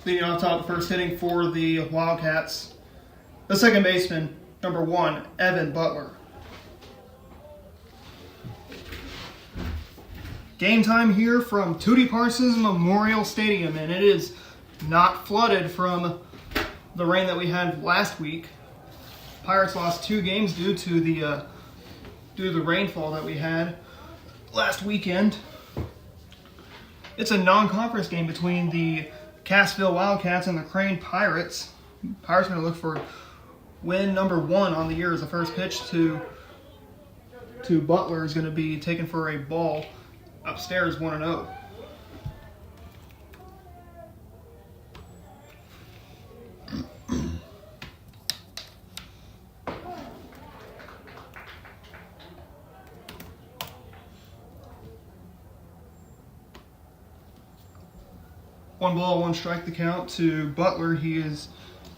Leading off top of the first inning for the Wildcats, the second baseman, number 1, Evan Butler. Game time here from Tootie Parsons Memorial Stadium, and it is not flooded from the rain that we had last week. Pirates lost 2 games due to the rainfall that we had last weekend. It's a non-conference game between the Cassville Wildcats and the Crane Pirates. Pirates are going to look for win number 1 on the year as the first pitch to Butler is going to be taken for a ball upstairs 1-0. One ball, 1 strike the count to Butler. He is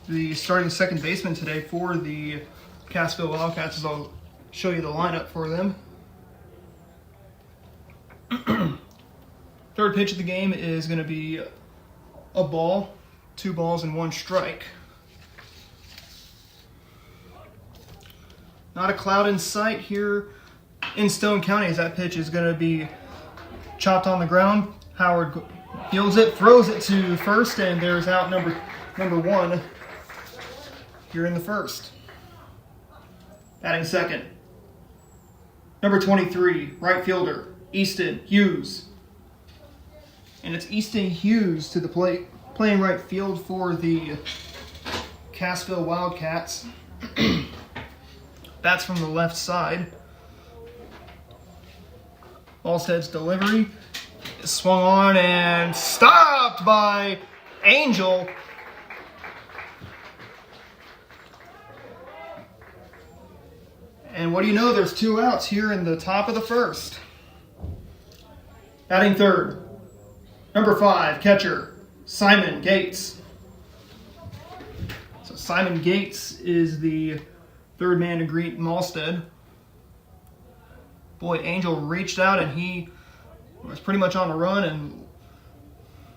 the starting second baseman today for the Cassville Wildcats, as I'll show you the lineup for them. Third pitch of the game is going to be a ball, 2 balls and 1 strike. Not a cloud in sight here in Stone County as that pitch is going to be chopped on the ground. Howard fields it, throws it to first, and there's out number 1 here in the first. Batting second, number 23, right fielder, Easton Hughes. And it's Easton Hughes to the plate, playing right field for the Cassville Wildcats. Bats from the left side. Alstead's delivery is swung on and stopped by Angel. And what do you know, there's 2 outs here in the top of the first. Batting third, number 5, catcher, Simon Gates. So Simon Gates is the third man to greet Malstead. Boy, Angel reached out and he was pretty much on the run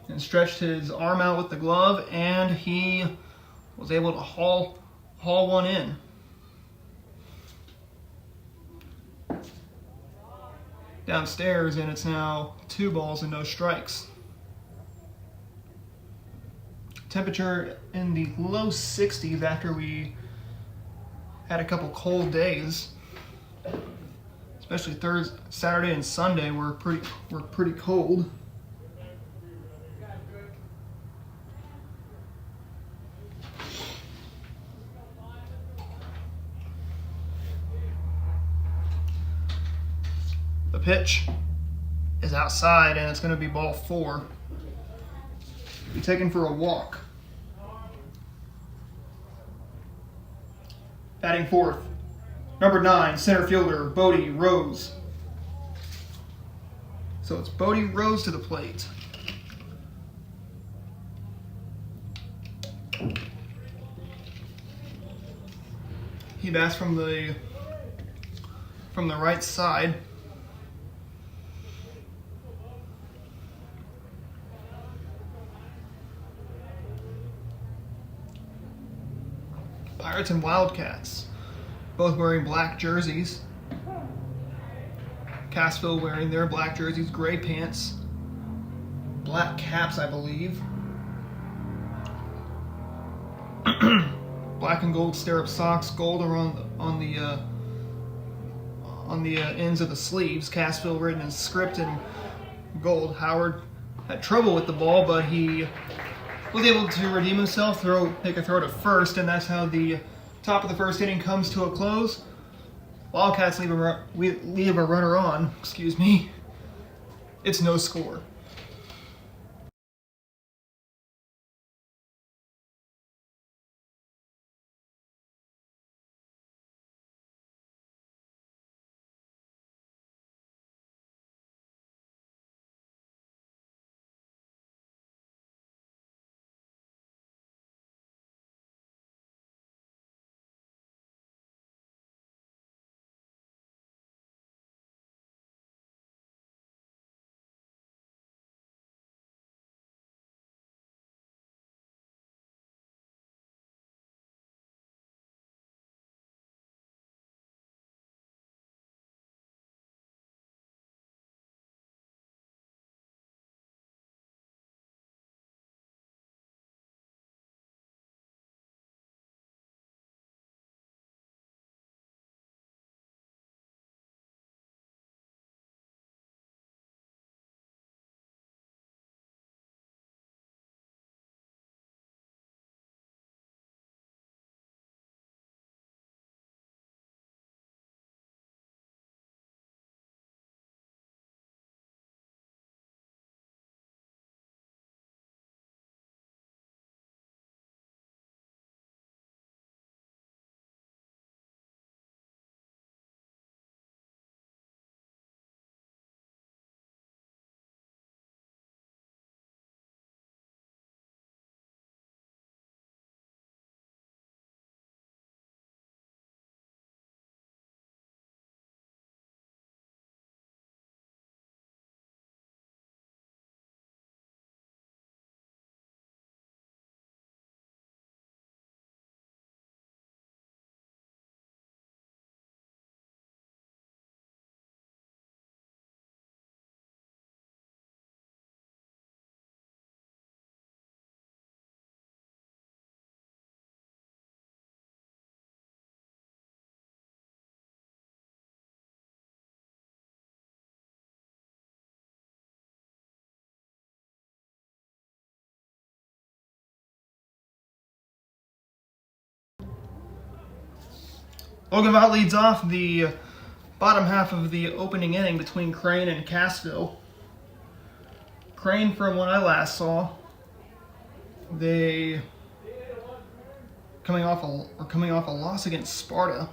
and stretched his arm out with the glove, and he was able to haul one in. Downstairs, and it's now 2 balls and no strikes. Temperature in the low 60s after we had a couple cold days, especially Thursday, Saturday, and Sunday were pretty cold. The pitch is outside, and it's going to be ball 4. Be taken for a walk. Batting fourth, number 9, center fielder, Bodie Rose. So it's Bodie Rose to the plate. He bats from the right side. Pirates and Wildcats, both wearing black jerseys. Cassville wearing their black jerseys, gray pants, black caps, I believe. Black and gold stirrup socks, gold around on the ends of the sleeves. Cassville written in script in gold. Howard had trouble with the ball, but he was able to redeem himself, make a throw to first, and that's how the top of the first inning comes to a close. Wildcats leave a runner on. It's no score. Logan Vaught leads off the bottom half of the opening inning between Crane and Cassville. Crane, from when I last saw, they coming off a loss against Sparta.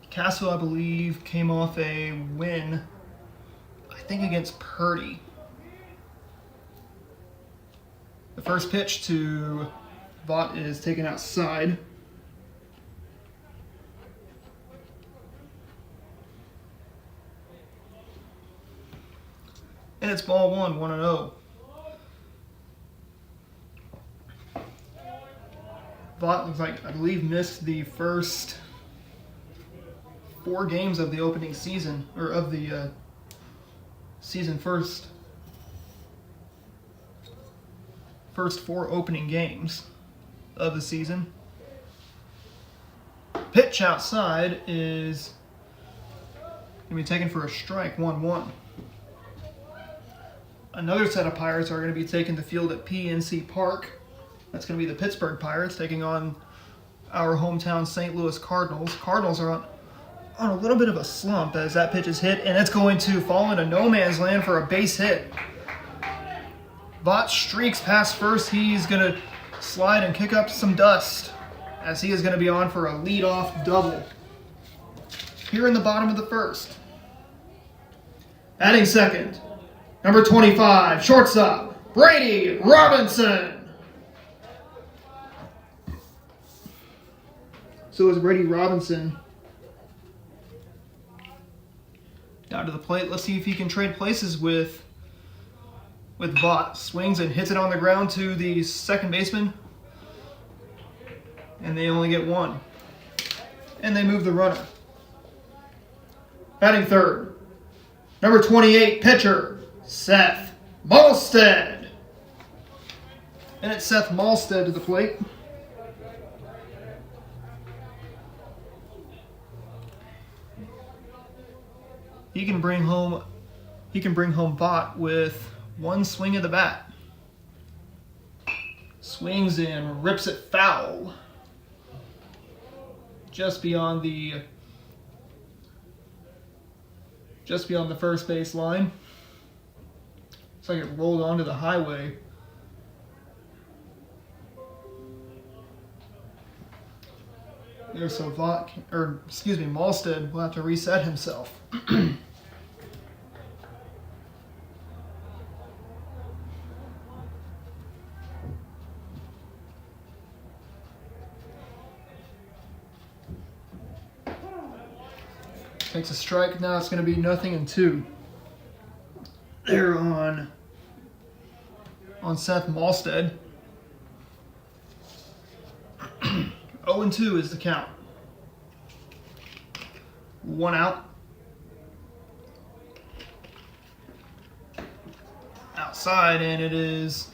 Cassville, I believe, came off a win, I think, against Purdy. The first pitch to Vaught is taken outside. And it's ball one, 1-0. Vaught looks like, I believe, missed the first 4 games of the opening season, or of the season first 4 opening games of the season. Pitch outside is going to be taken for a strike, 1-1. Another set of Pirates are going to be taking the field at PNC Park. That's going to be the Pittsburgh Pirates taking on our hometown St. Louis Cardinals. Cardinals are on a little bit of a slump as that pitch is hit, and it's going to fall into no man's land for a base hit. Vaught streaks past first. He's going to slide and kick up some dust as he is going to be on for a leadoff double here in the bottom of the first. Batting second, number 25, shortstop, Brady Robinson. So is Brady Robinson down to the plate. Let's see if he can trade places with Vaught. Swings and hits it on the ground to the second baseman. And they only get 1. And they move the runner. Batting third, number 28, pitcher, Seth Malstead. And it's Seth Malstead to the plate. He can bring home Vaught with 1 swing of the bat. Swings and rips it foul. Just beyond the first base line. It's like it rolled onto the highway. There's so Malstead will have to reset himself. Takes a strike. Now it's going to be 0-2. They're on Seth Malstead. 0-2 is the count. 1 out. Outside, and it is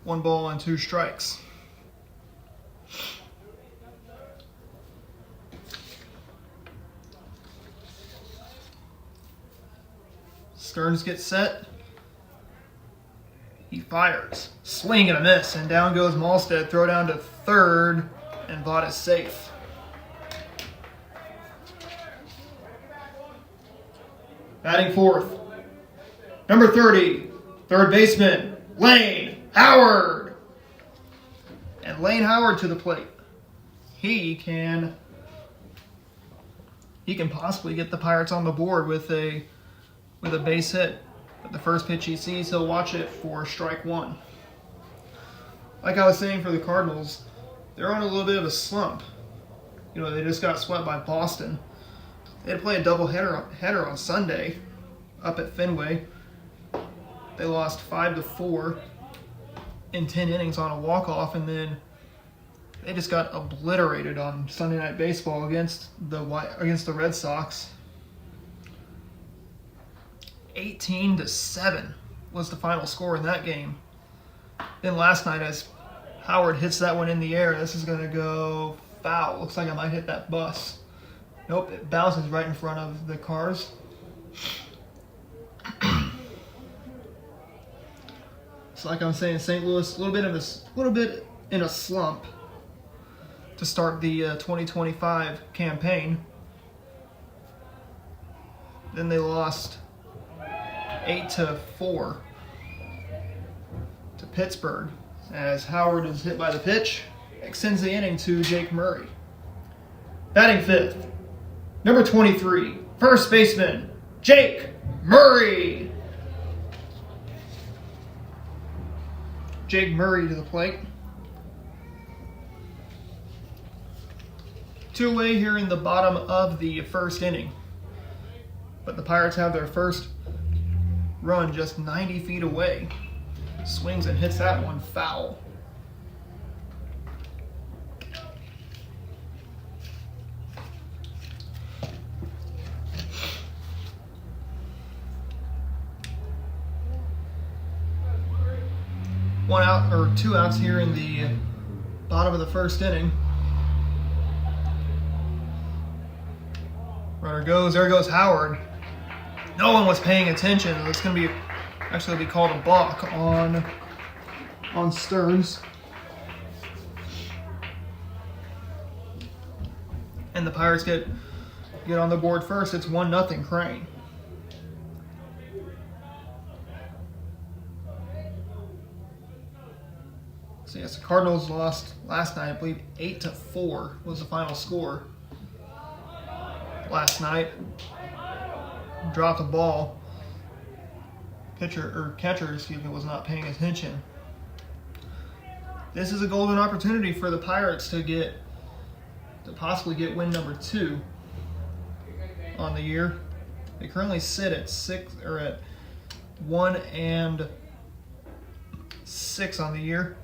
1 ball and 2 strikes. Stearns gets set. He fires. Swing and a miss, and down goes Malstead. Throw down to third, and Vaught is safe. Batting fourth, number 30, third baseman, Lane Howard. And Lane Howard to the plate. He can possibly get the Pirates on the board with a base hit. But the first pitch he sees, he'll watch it for strike 1. Like I was saying for the Cardinals, they're on a little bit of a slump. You know, they just got swept by Boston. They had to play a doubleheader on Sunday up at Fenway. They lost 5-4 in 10 innings on a walk-off, and then they just got obliterated on Sunday Night Baseball against the Red Sox. 18-7 was the final score in that game. Then last night, as Howard hits that one in the air, this is going to go foul. Looks like I might hit that bus. Nope, it bounces right in front of the cars. So like I'm saying, St. Louis, a little bit in a slump to start the 2025 campaign. Then they lost 8-4 to Pittsburgh as Howard is hit by the pitch, extends the inning to Jake Murray. Batting fifth, number 23, first baseman, Jake Murray. Jake Murray to the plate. 2 away here in the bottom of the first inning. But the Pirates have their first run just 90 feet away. Swings and hits that one foul. One out or 2 outs here in the bottom of the first inning. Runner goes, there goes Howard. No one was paying attention. It's going to be called a balk on Stearns. And the Pirates get on the board first. It's 1-0 Crane. So yes, the Cardinals lost last night. I believe 8-4 was the final score last night. Dropped a ball. Catcher, was not paying attention. This is a golden opportunity for the Pirates to possibly get win number 2 on the year. They currently sit at 1-6 on the year.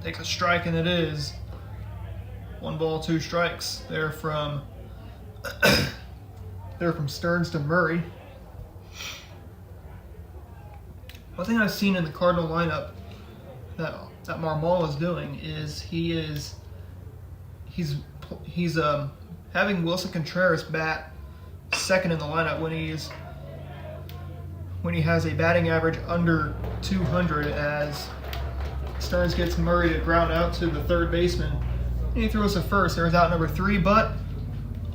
Takes a strike, and it is 1 ball, 2 strikes. They're from Stearns to Murray. One thing I've seen in the Cardinal lineup that Marmol is doing is he's having Wilson Contreras bat second in the lineup when he has a batting average under 200 as Stearns gets Murray to ground out to the third baseman. And he throws to first. There's out number 3, but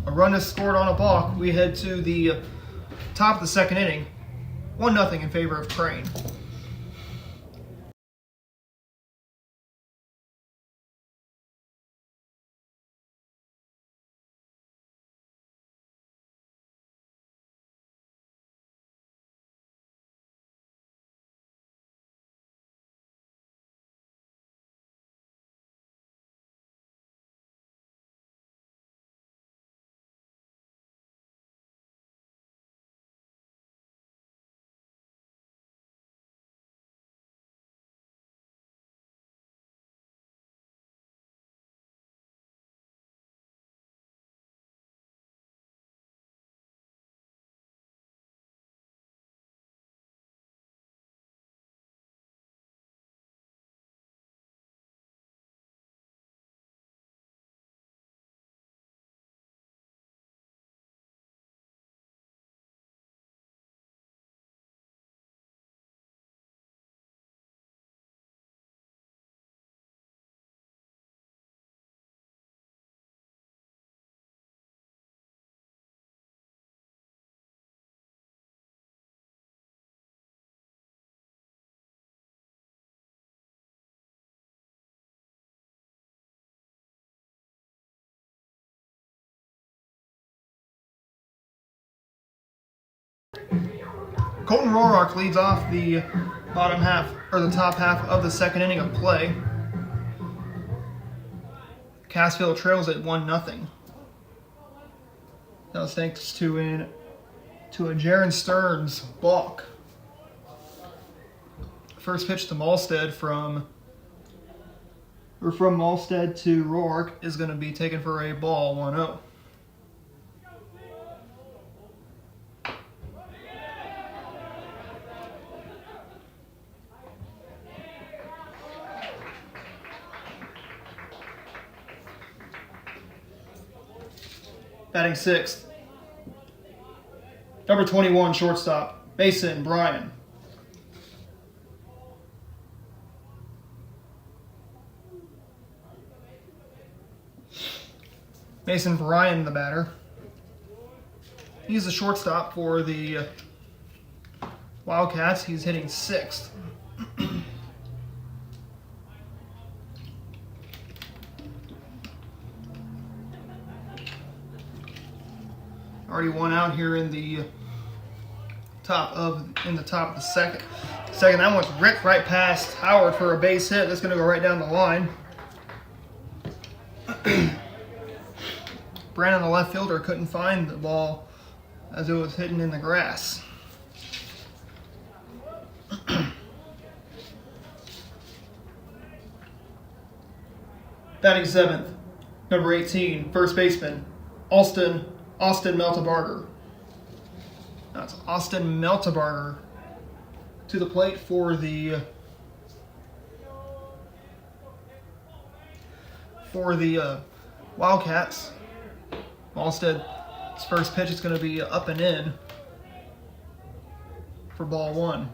a run is scored on a balk. We head to the top of the second inning. 1-0 in favor of Crane. Colton Roark leads off the top half of the second inning of play. Cassville trails at 1-0. That was thanks to a Jaron Stearns balk. First pitch to Malstead from Malstead to Roark is going to be taken for a ball, 1-0. Batting sixth, number 21 shortstop, Mason Bryan. Mason Bryan, the batter. He's the shortstop for the Wildcats. He's hitting 6th. Already one out here in the top of the second. That one's ripped right past Howard for a base hit. That's going to go right down the line. Brandon, the left fielder, couldn't find the ball as it was hitting in the grass. Batting 7th, number 18, first baseman, Austin Meltebarger. That's Austin Meltebarger to the plate for the Wildcats. Alstead's first pitch is going to be up and in for ball 1.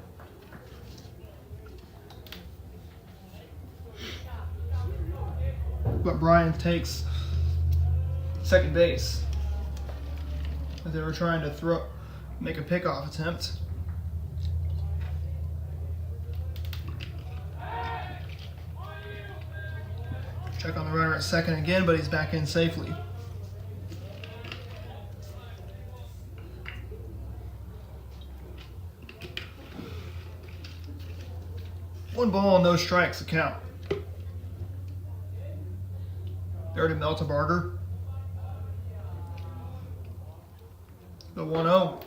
But Bryan takes second base as they were trying to make a pickoff attempt. Check on the runner at second again, but he's back in safely. One ball, no strikes to count. There to Meltebarger. The 1-0.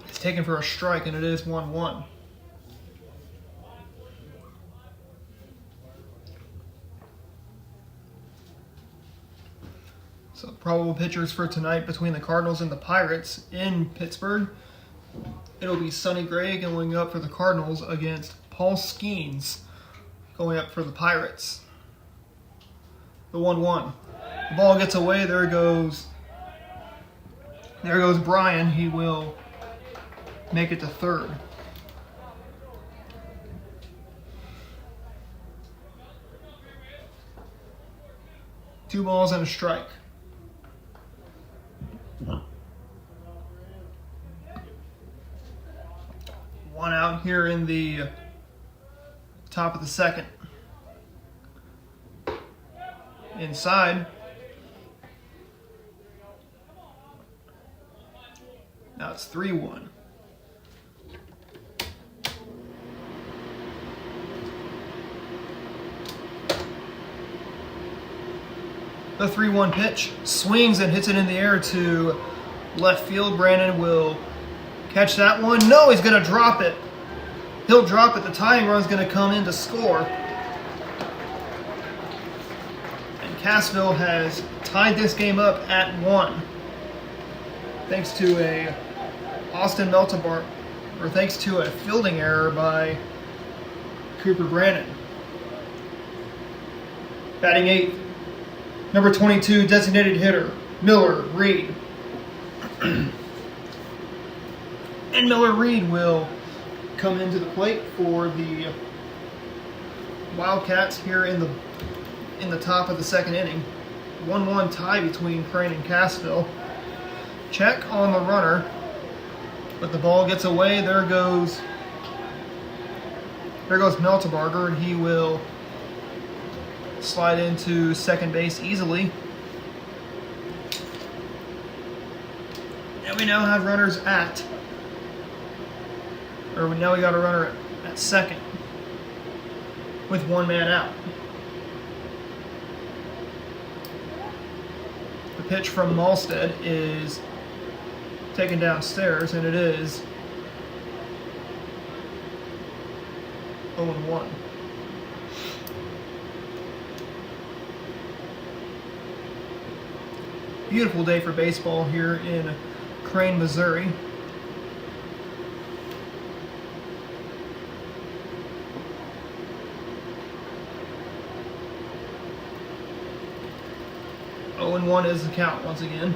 It's taken for a strike, and it is 1-1. So probable pitchers for tonight between the Cardinals and the Pirates in Pittsburgh. It'll be Sonny Gray going up for the Cardinals against Paul Skeens going up for the Pirates. The 1-1. The ball gets away. There goes Bryan. He will make it to third. Two balls and a strike. One out here in the top of the second. Inside. Now it's 3-1. The 3-1 pitch swings and hits it in the air to left field. Brandon will catch that one. No, he's going to drop it. He'll drop it. The tying run's going to come in to score. And Cassville has tied this game up at 1. Thanks to a thanks to a fielding error by Cooper Brandon. Batting 8th, number 22, designated hitter, Miller Reed. And Miller Reed will come into the plate for the Wildcats here in the top of the second inning. 1-1 tie between Crane and Cassville. Check on the runner, but the ball gets away. There goes Meltebarger, and he will slide into second base easily. And we now have runners we got a runner at second with one man out. The pitch from Malstead is taken downstairs, and it is 0-1. Beautiful day for baseball here in Crane, Missouri. And 1 is the count once again.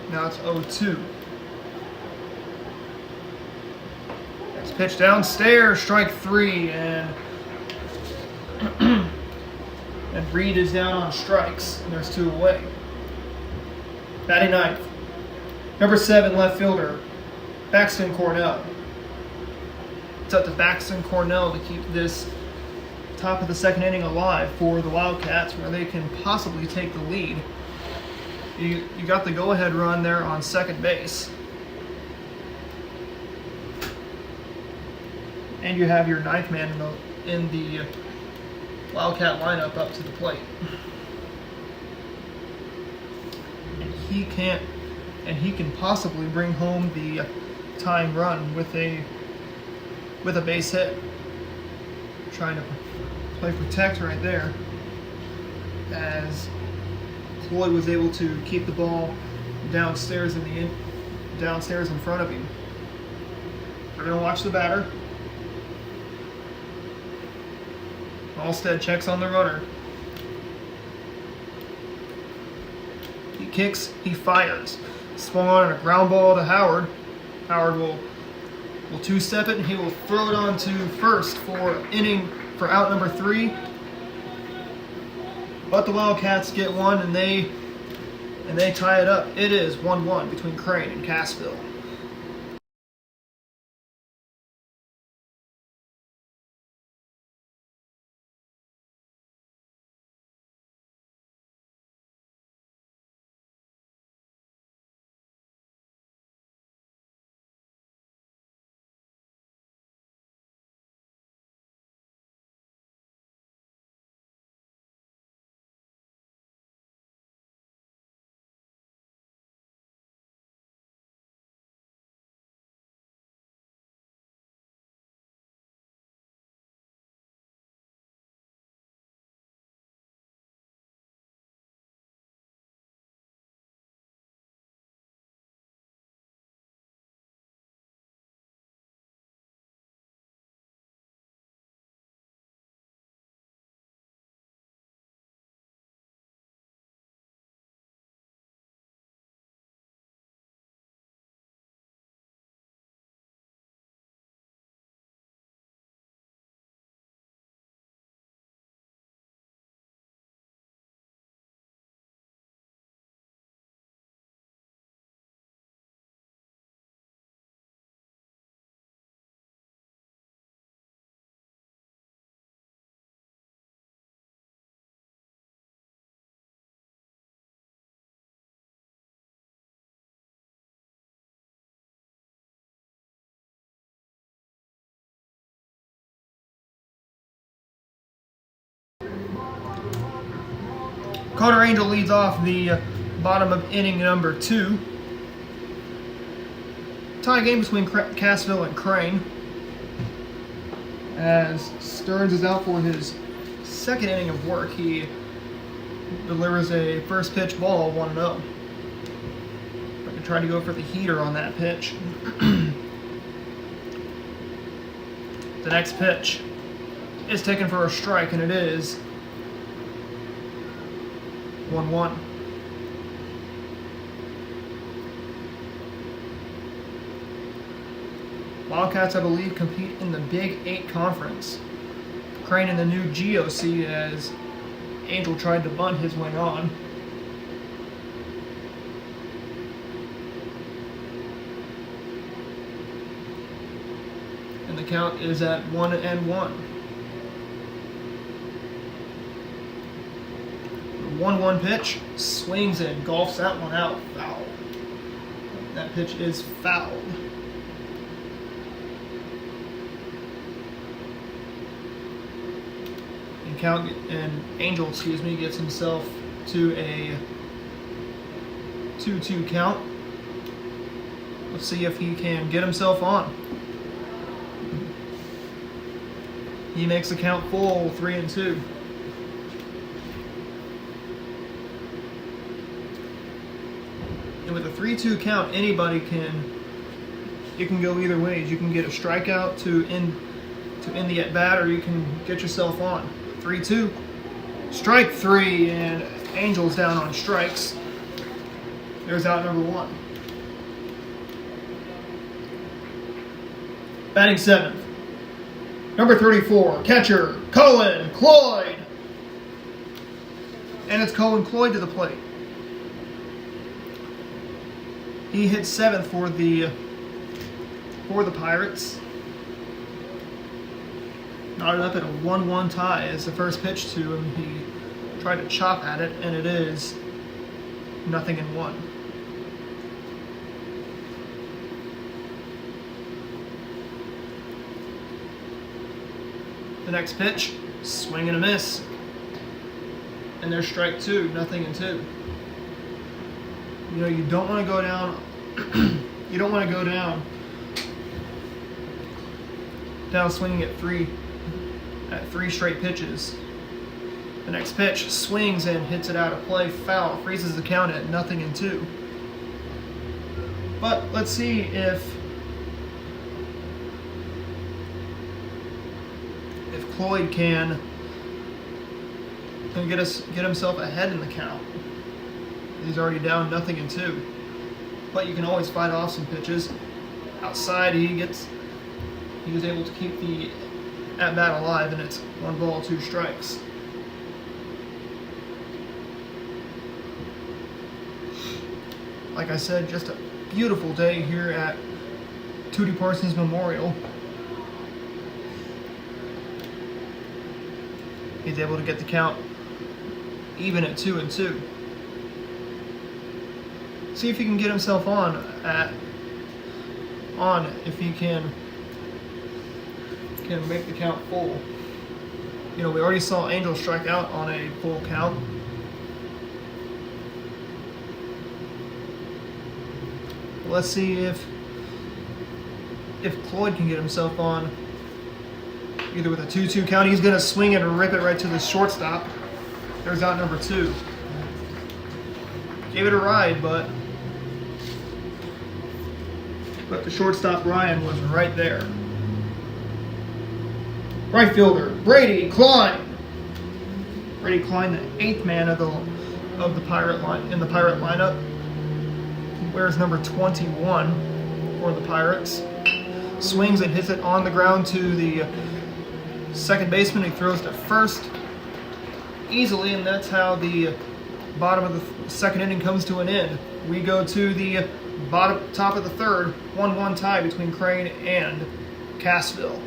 Now it's 0-2. Pitch downstairs, strike 3, and and Reed is down on strikes, and there's 2 away. Batting ninth, number 7 left fielder, Baxton Cornell. It's up to Baxton Cornell to keep this top of the second inning alive for the Wildcats, where they can possibly take the lead. You got the go-ahead run there on second base. And you have your 9th man in the Wildcat lineup up to the plate. And he can possibly bring home the tying run with a base hit. Trying to play protect right there, as Floyd was able to keep the ball downstairs in front of him. We're gonna watch the batter. Alstead checks on the runner. He kicks, he fires. Swung on a ground ball to Howard. Howard will two-step it, and he will throw it on to first for out number 3. But the Wildcats get one, and they tie it up. It is 1-1 between Crane and Cassville. Carter Angel leads off the bottom of inning number 2. Tie game between Cassville and Crane, as Stearns is out for his second inning of work. He delivers a first pitch ball, 1-0. Going to try to go for the heater on that pitch. The next pitch is taken for a strike, and it is 1-1. Wildcats, I believe, compete in the Big 8 conference. Crane in the new GOC, as Angel tried to bunt his way on. And the count is at 1-1. 1-1 pitch, swings and golfs that one out. Foul. That pitch is fouled. And Angel, gets himself to a 2-2 count. Let's see if he can get himself on. He makes the count full, 3-2. And with a 3-2 count, anybody it can go either ways. You can get a strikeout to end the at bat, or you can get yourself on. 3-2, strike 3, and Angel's down on strikes. There's out number 1. Batting seventh, number 34, catcher, Colin Cloyd. And it's Colin Cloyd to the plate. He hit seventh for the Pirates. Knotted up at a 1-1 tie as the first pitch to him. He tried to chop at it, and it is 0-1. The next pitch, swing and a miss. And there's strike two, 0-2. You know, you don't want to go down. You don't want to go down swinging at three straight pitches. The next pitch swings and hits it out of play, foul, freezes the count at 0-2. But let's see if Cloyd can get himself ahead in the count. He's already down 0-2. But you can always fight off some pitches. Outside, he was able to keep the at-bat alive, and it's 1 ball, 2 strikes. Like I said, just a beautiful day here at Tootie Parsons Memorial. He's able to get the count even at 2-2. See if he can get himself on if he can make the count full. You know, we already saw Angel strike out on a full count. Let's see if Cloyd can get himself on either with a 2-2 count. He's going to swing it and rip it right to the shortstop. There's out number 2. Gave it a ride, but the shortstop Ryan was right there. Right fielder Brady Klein. Brady Klein, the 8th man of the Pirate line in the Pirate lineup. He wears number 21 for the Pirates. Swings and hits it on the ground to the second baseman. He throws to first easily, and that's how the bottom of the second inning comes to an end. We go to the top of the third, 1-1 tie between Crane and Cassville.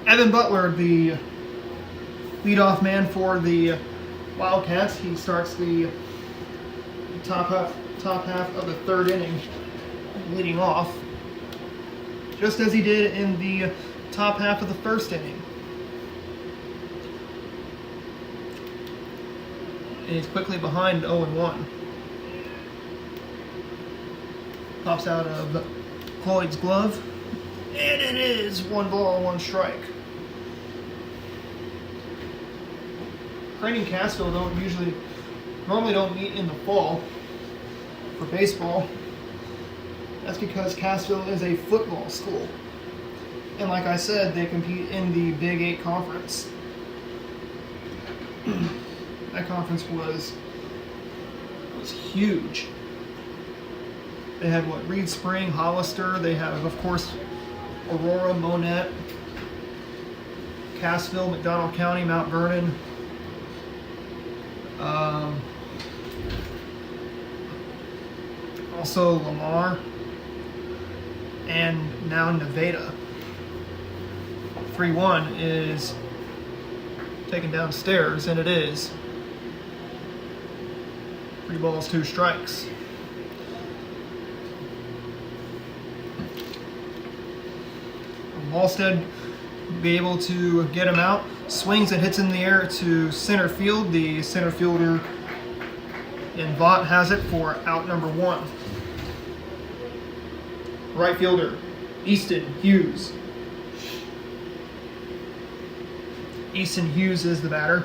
Evan Butler, the leadoff man for the Wildcats. He starts the top half of the third inning leading off, just as he did in the top half of the first inning. And he's quickly behind 0-1. Pops out of Cloyd's glove, and it is 1 ball, 1 strike. Crane and Cassville don't usually normally don't meet in the fall for baseball. That's because Cassville is a football school. And like I said, they compete in the Big 8 conference. That conference was huge. They had Reed Spring, Hollister. They have, of course, Aurora, Monette, Cassville, McDonald County, Mount Vernon. Also Lamar, and now Nevada. 3-1 is taken downstairs, and it is 3 balls, 2 strikes. Halstead be able to get him out, swings and hits in the air to center field. The center fielder in Vaught has it for out number 1. Right fielder, Easton Hughes. Easton Hughes is the batter.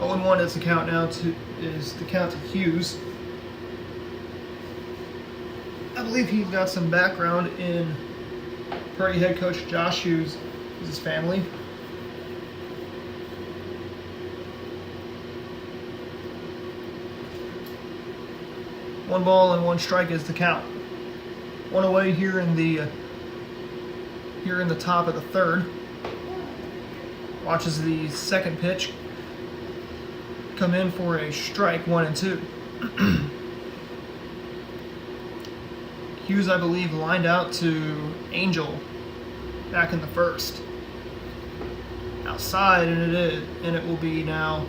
Oh, and 1 is the count now. Is the count to Hughes. I believe he's got some background in Purdy head coach Josh Hughes, his family. One ball and 1 strike is the count. 1 away here in the top of the 3rd. Watches the second pitch come in for a strike, 1-2. Hughes, I believe, lined out to Angel back in the 1st. Outside, and it will be now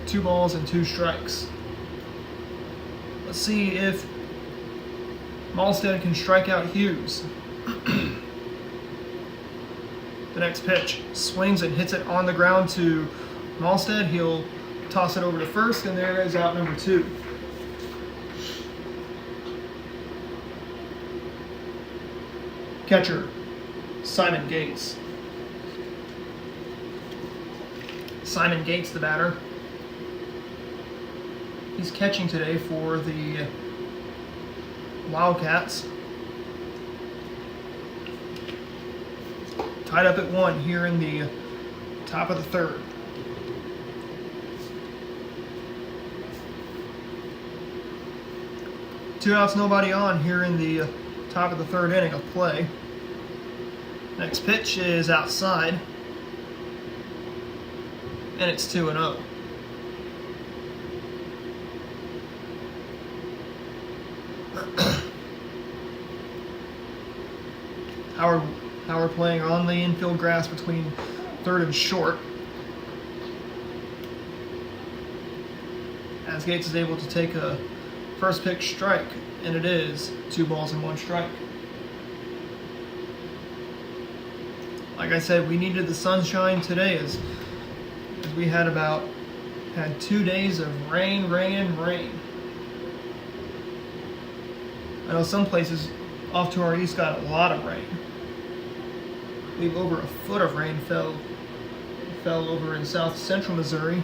2 balls and 2 strikes. Let's see if Malstead can strike out Hughes. The next pitch, swings and hits it on the ground to Malstead. He'll toss it over to first, and there is out number 2. Catcher, Simon Gates. Simon Gates, the batter. He's catching today for the Wildcats. Tied up at 1 here in the top of the 3rd. Two outs, nobody on here in the top of the 3rd inning of play. Next pitch is outside, and it's 2-0. Howard playing on the infield grass between 3rd and short. As Gates is able to take a first pitch strike, and it is 2 balls and 1 strike. Like I said, we needed the sunshine today as we had 2 days of rain. I know some places off to our east got a lot of rain. I believe over a foot of rain fell over in south central Missouri.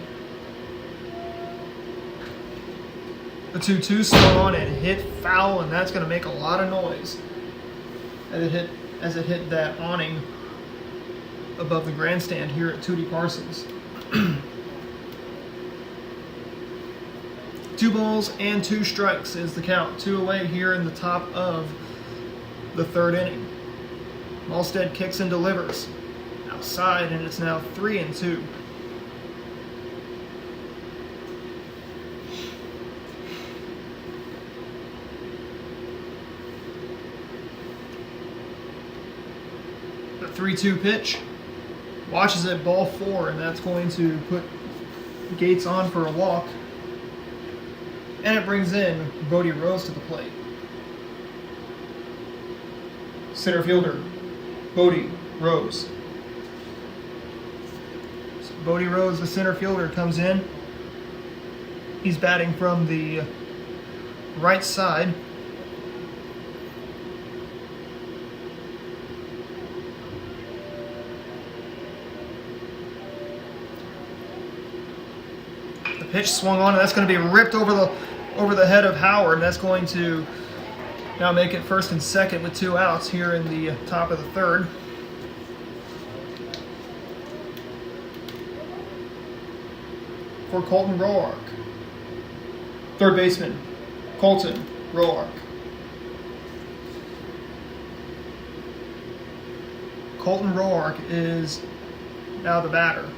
The 2-2 swung on and hit foul, and that's going to make a lot of noise as it hit that awning above the grandstand here at Tootie Parsons. 2 balls and 2 strikes is the count. 2 away here in the top of the 3rd inning. Malstead kicks and delivers outside, and it's now 3-2. The 3-2 pitch, watches it, ball 4, and that's going to put Gates on for a walk. And it brings in Bodie Rose to the plate. Center fielder, Bodie Rose. Bodie Rose, the center fielder, comes in. He's batting from the right side. The pitch swung on, and that's going to be ripped over the head of Howard. That's going to now make it first and second with 2 outs here in the top of the third. For Colton Roark. Third baseman, Colton Roark. Colton Roark is now the batter.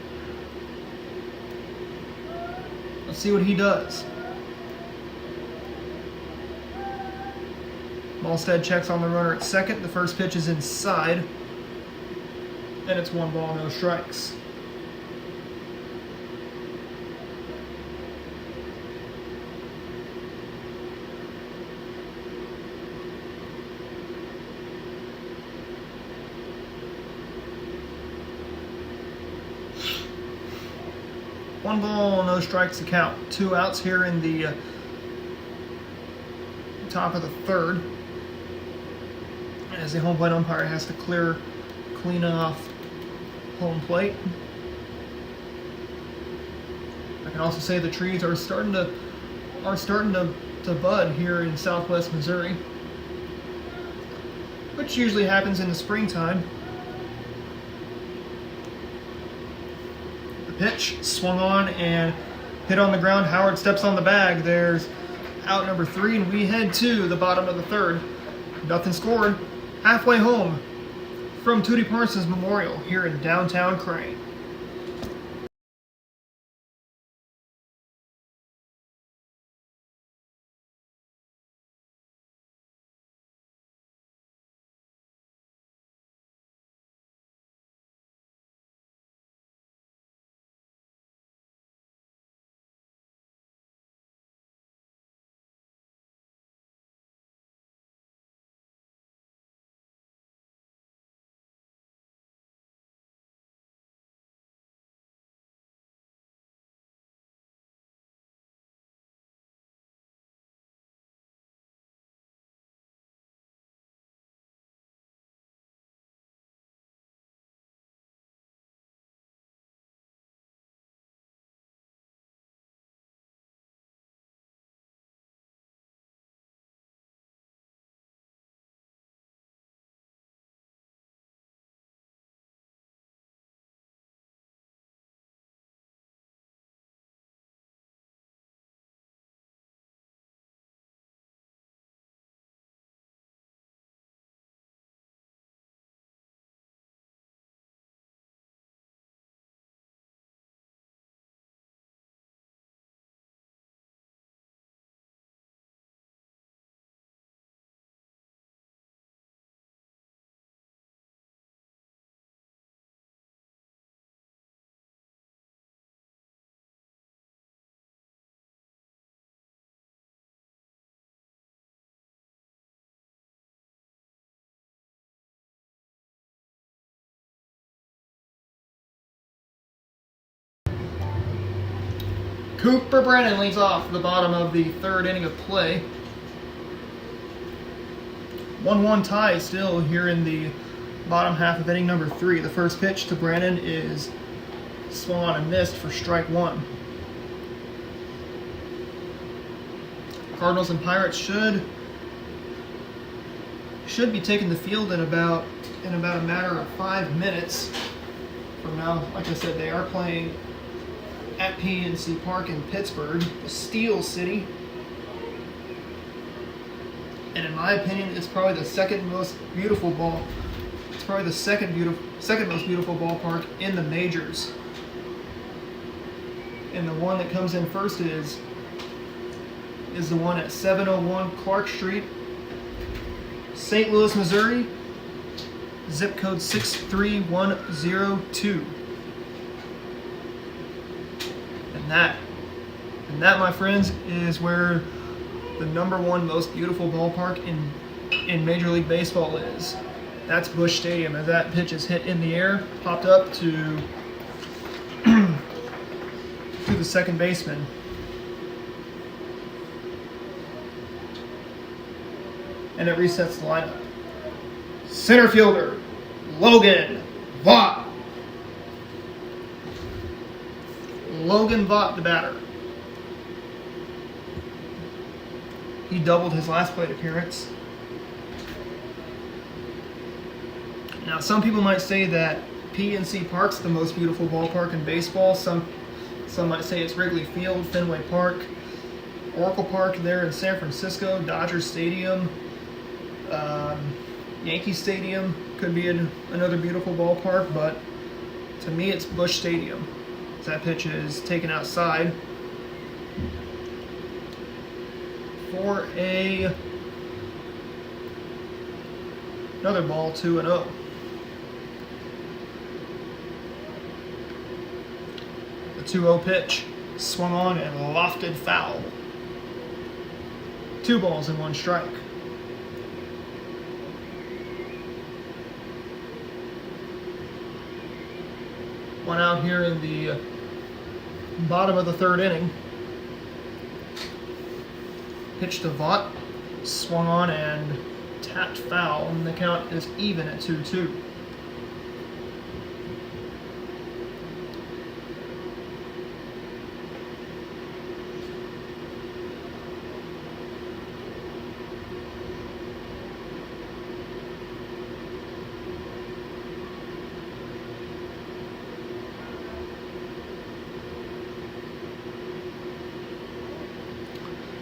Let's see what he does. Malstead checks on the runner at second. The first pitch is inside. And it's 1 ball, no strikes. One ball, no strikes to count. 2 outs here in the top of the third. As the home plate umpire has to clean off home plate. I can also say the trees are starting to bud here in southwest Missouri, which usually happens in the springtime. Pitch swung on and hit on the ground. Howard steps on the bag. There's out number 3, and we head to the bottom of the third. Nothing scored. Halfway home from Tootie Parsons Memorial here in downtown Crane. Cooper Brennan leads off the bottom of the third inning of play. 1-1 tie still here in the bottom half of inning number 3. The first pitch to Brennan is swung on and missed for strike 1. Cardinals and Pirates should be taking the field in about a matter of 5 minutes from now. Like I said, they are playing at PNC Park in Pittsburgh, the Steel City. And in my opinion, it's probably the second most beautiful It's probably the second most beautiful ballpark in the majors. And the one that comes in first is the one at 701 Clark Street, St. Louis, Missouri, zip code 63102. And that, my friends, is where the #1 most beautiful ballpark in Major League Baseball is. That's Busch Stadium. As that pitch is hit in the air, popped up to the second baseman. And it resets the lineup. Center fielder, Logan Vaught. Logan Vaught, the batter. He doubled his last plate appearance. Now, some people might say that PNC Park's the most beautiful ballpark in baseball. Some might say it's Wrigley Field, Fenway Park, Oracle Park there in San Francisco, Dodger Stadium, Yankee Stadium could be another beautiful ballpark, but to me it's Busch Stadium. That pitch is taken outside for another ball, 2-0. The 2-0 pitch swung on and lofted foul. 2 balls and 1 strike. One out here in the bottom of the 3rd inning. Pitch to Vaught, swung on and tapped foul, and the count is even at 2-2.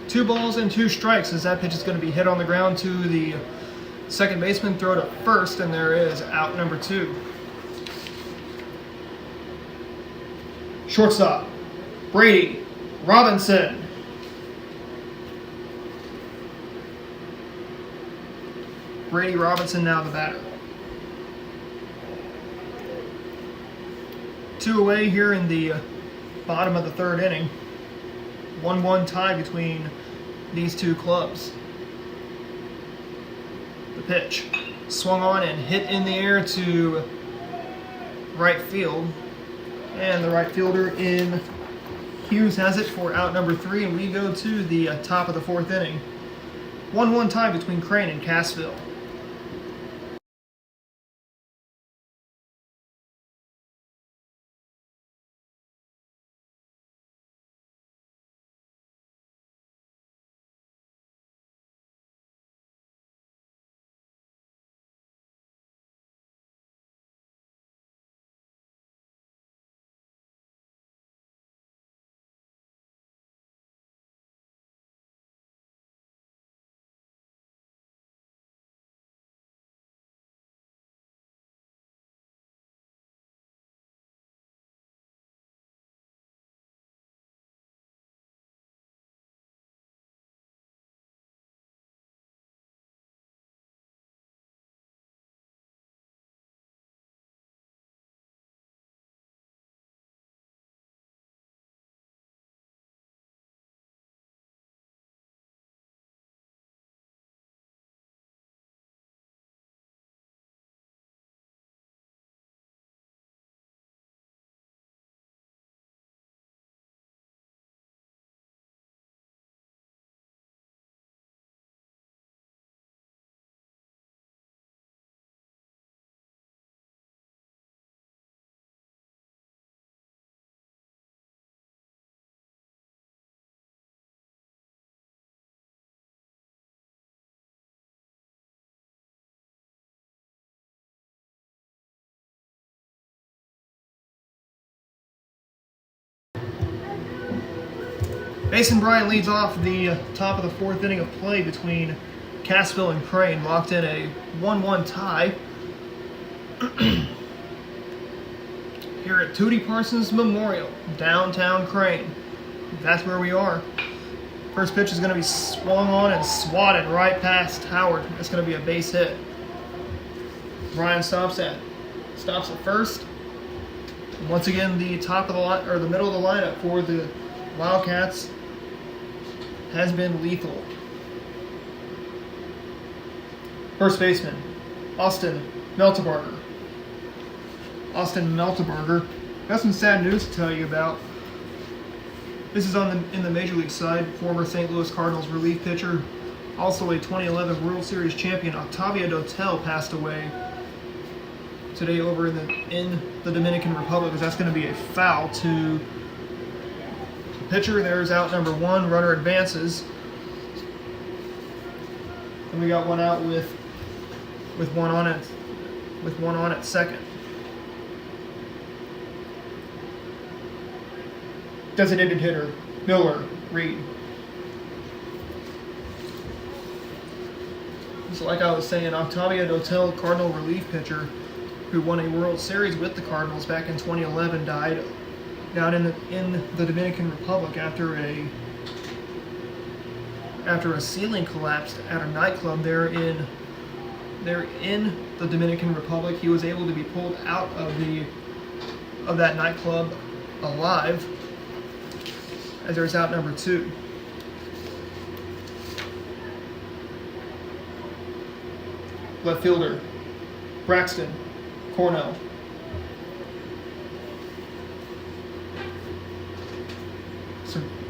Two balls and 2 strikes as that pitch is going to be hit on the ground to the second baseman, throw to first, and there is out number 2. Shortstop, Brady Robinson. Brady Robinson now the batter. 2 away here in the bottom of the 3rd inning. 1-1 tie between these 2 clubs. The pitch swung on and hit in the air to right field, and the right fielder in Hughes has it for out number 3, and we go to the top of the 4th inning. 1-1 tie between Crane and Cassville. Mason Bryant leads off the top of the 4th inning of play between Cassville and Crane, locked in a 1-1 tie here at Tootie Parsons Memorial, downtown Crane. That's where we are. First pitch is going to be swung on and swatted right past Howard. It's going to be a base hit. Bryant stops at first. And once again, the top of the line, or the middle of the lineup for the Wildcats has been lethal. First baseman, Austin Melteberger. Got some sad news to tell you about. This is in the Major League side. Former St. Louis Cardinals relief pitcher, also a 2011 World Series champion, Octavio Dotel, passed away today over in the Dominican Republic. That's going to be a foul to the pitcher. There's out number 1. Runner advances. And we got one out with one on at second. Designated hitter, Miller Reed. So like I was saying, Octavio Dotel, Cardinal relief pitcher, who won a World Series with the Cardinals back in 2011, died down in the Dominican Republic after a ceiling collapsed at a nightclub there in the Dominican Republic. He was able to be pulled out of that nightclub alive, as there's out number 2. Left fielder, Braxton Cornell.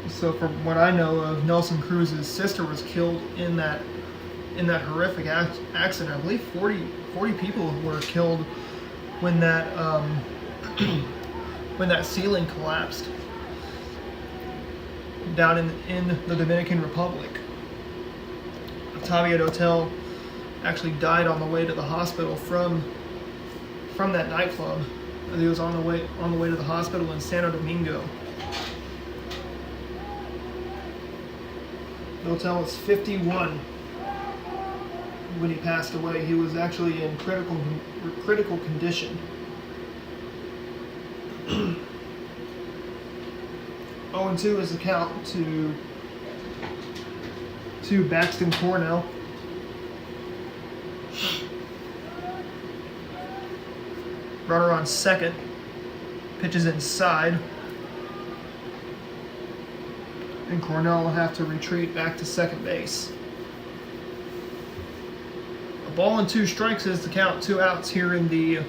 So from what I know of, Nelson Cruz's sister was killed in that horrific accident. I believe 40 people were killed when that when that ceiling collapsed down in the Dominican Republic. Octavio Dotel actually died on the way to the hospital from that nightclub. He was on the way to the hospital in Santo Domingo. Dotel was 51 when he passed away. He was actually in critical condition. 0-2 is the count to Braxton Cornell. Runner on second. Pitches inside. And Cornell will have to retreat back to second base. A ball and 2 strikes is the count. 2 outs here in the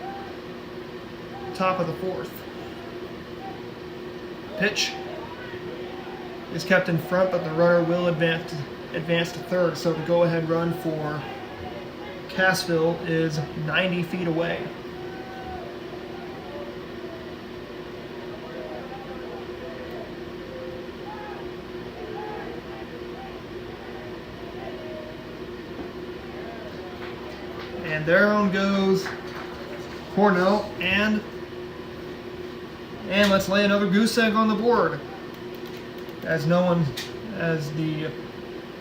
top of the 4th. Pitch is kept in front, but the runner will advance to third. So the go-ahead run for Cassville is 90 feet away. And there on goes Cornell, and let's lay another goose egg on the board. As the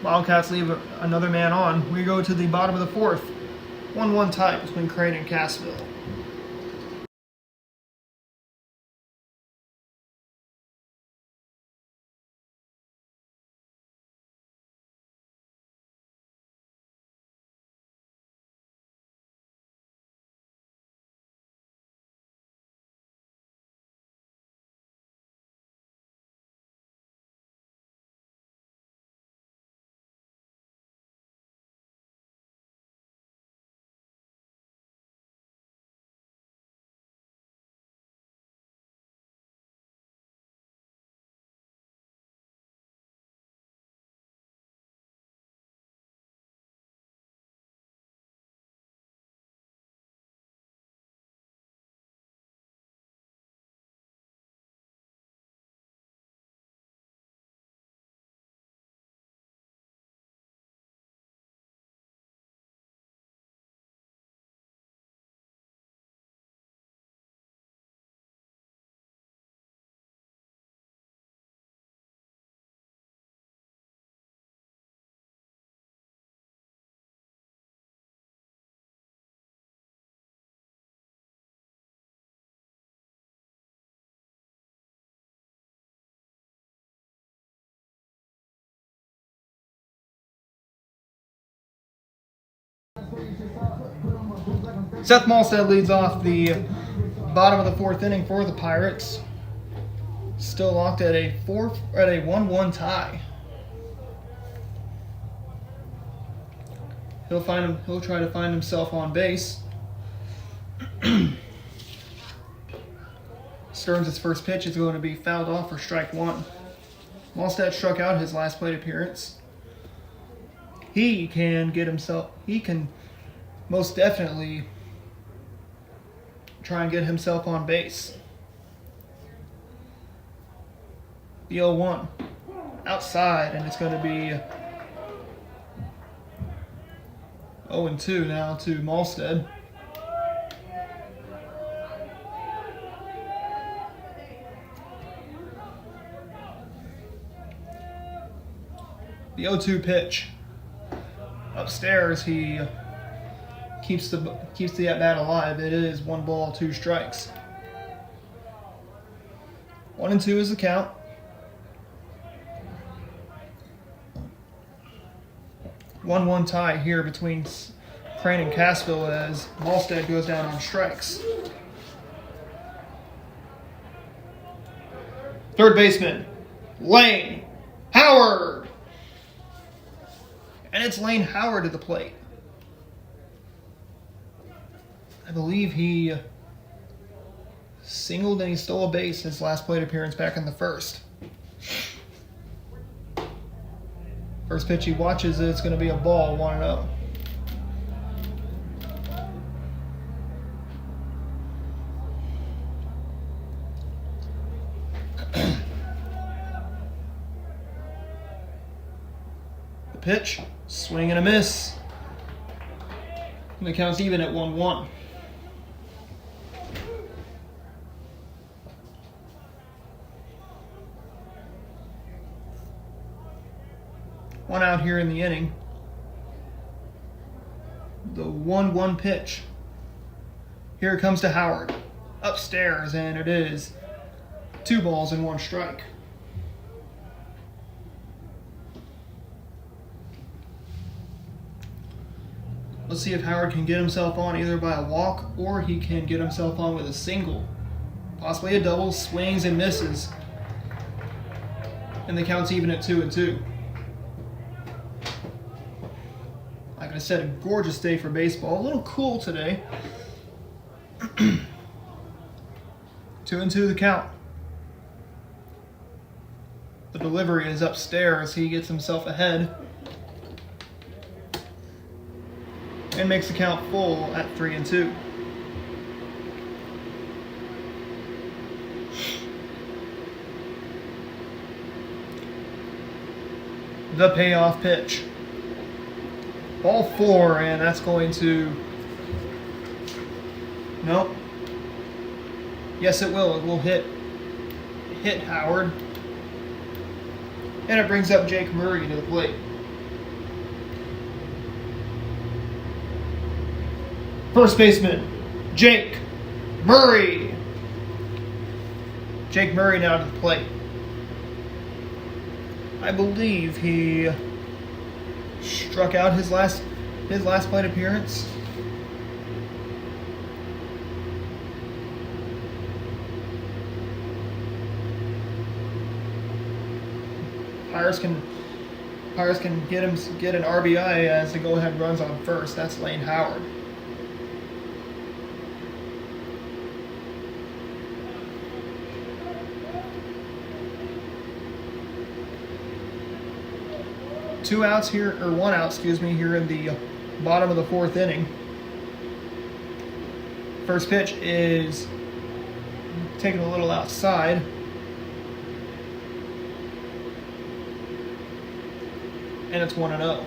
Wildcats leave another man on, we go to the bottom of the 4th. 1-1 tie between Crane and Cassville. Seth Malstead leads off the bottom of the 4th inning for the Pirates. Still locked at a 1-1 tie. He'll try to find himself on base. Stearns' first pitch is going to be fouled off for strike 1. Malstead struck out his last plate appearance. He can most definitely try and get himself on base. The 0-1 outside, and it's going to be 0-2 now to Malstead. The 0-2 pitch. Upstairs, he keeps the at-bat alive. It is 1 ball, 2 strikes. 1-2 is the count. 1-1 tie here between Crane and Cassville as Malstead goes down on strikes. Third baseman, Lane Howard. And it's Lane Howard at the plate. I believe he singled and he stole a base his last plate appearance back in the first. First pitch he watches, it's going to be a ball, 1-0. The pitch, swing and a miss. And the count's even at 1-1. One out here in the inning. The 1-1 pitch. Here it comes to Howard. Upstairs, and it is 2 balls and 1 strike. Let's see if Howard can get himself on either by a walk or he can get himself on with a single. Possibly a double, swings and misses. And the count's even at 2-2. Like I said, a gorgeous day for baseball. A little cool today. 2-2 the count. The delivery is upstairs. He gets himself ahead. And makes the count full at 3-2. The payoff pitch. Ball 4, and that's going to... Nope. Yes, it will. It will hit Howard. And it brings up Jake Murray to the plate. First baseman, Jake Murray. Jake Murray now to the plate. I believe he struck out his last plate appearance. Pirates can get an RBI as the go-ahead runs on first. That's Lane Howard. One out here in the bottom of the 4th inning. First pitch is taken a little outside. And it's 1-0.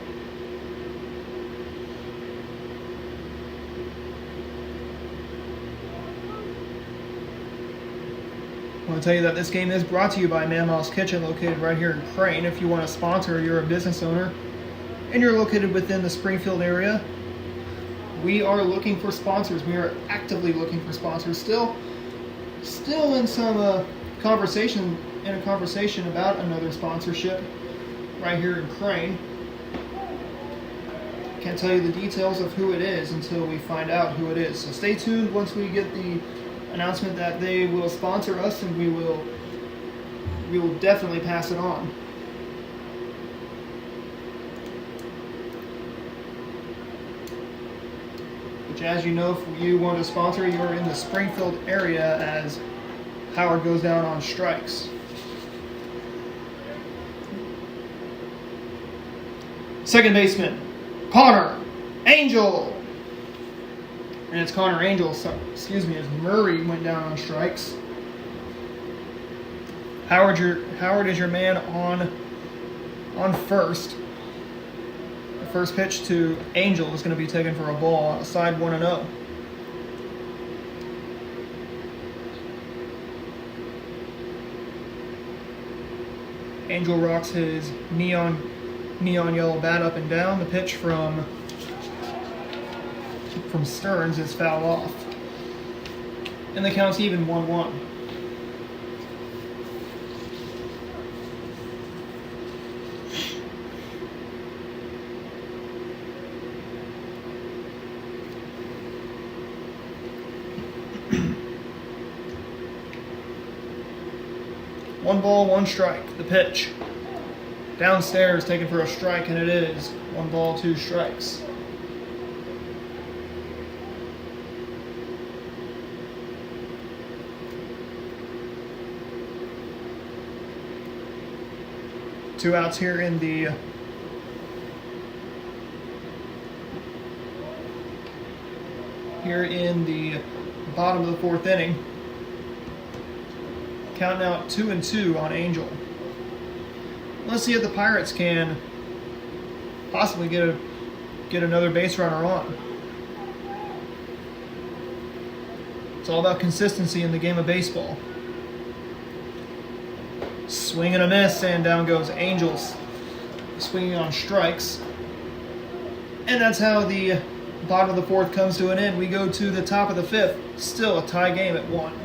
I want to tell you that this game is brought to you by Mamaw's Kitchen, located right here in Crane. If you want to sponsor, you're a business owner, and you're located within the Springfield area, we are looking for sponsors. We are actively looking for sponsors. Still in some conversation about another sponsorship right here in Crane. Can't tell you the details of who it is until we find out who it is. So stay tuned once we get the announcement that they will sponsor us, and we will definitely pass it on. Which, as you know, if you want to sponsor, you're in the Springfield area as Howard goes down on strikes. Second baseman, Connor Angel. And it's Connor Angel, excuse me, as Murray went down on strikes. Howard is your man on first. The first pitch to Angel is going to be taken for a ball outside 1-0. Angel rocks his neon yellow bat up and down. The pitch from Stearns is fouled off. And the count's even 1-1. One ball, one strike. The pitch. Downstairs, taken for a strike, and it is 1 ball, 2 strikes. Two outs here in the bottom of the 4th inning. Count now at 2-2 on Angel. Let's see if the Pirates can possibly get another base runner on. It's all about consistency in the game of baseball. Swing and a miss, and down goes Angels, swinging on strikes. And that's how the bottom of the 4th comes to an end. We go to the top of the 5th, still a tie game at 1.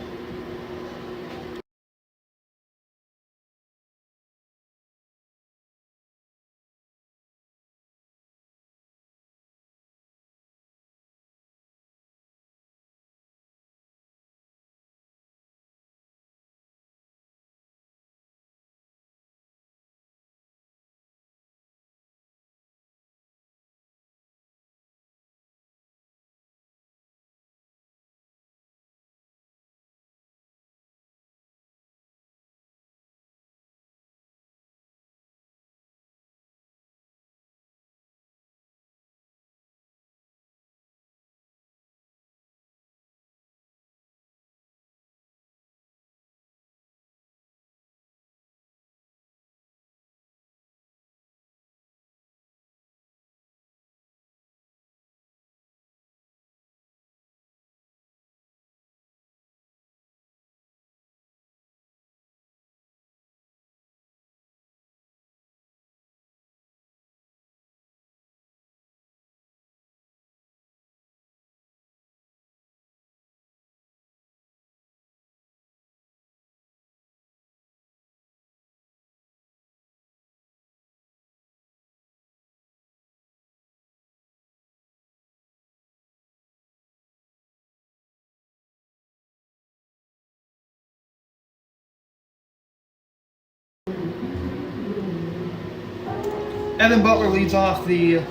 Evan Butler leads off the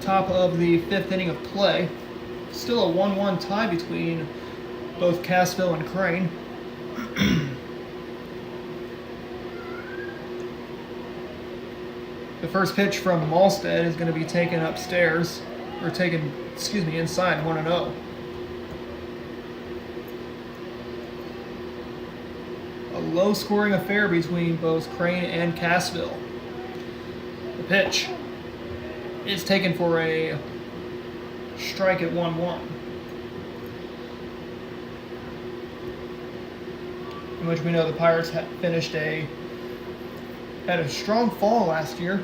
top of the 5th inning of play. Still a 1-1 tie between both Cassville and Crane. The first pitch from Malstead is going to be taken upstairs, or taken, inside 1-0. A low-scoring affair between both Crane and Cassville. The pitch is taken for a strike at 1-1. In which we know the Pirates had a strong fall last year.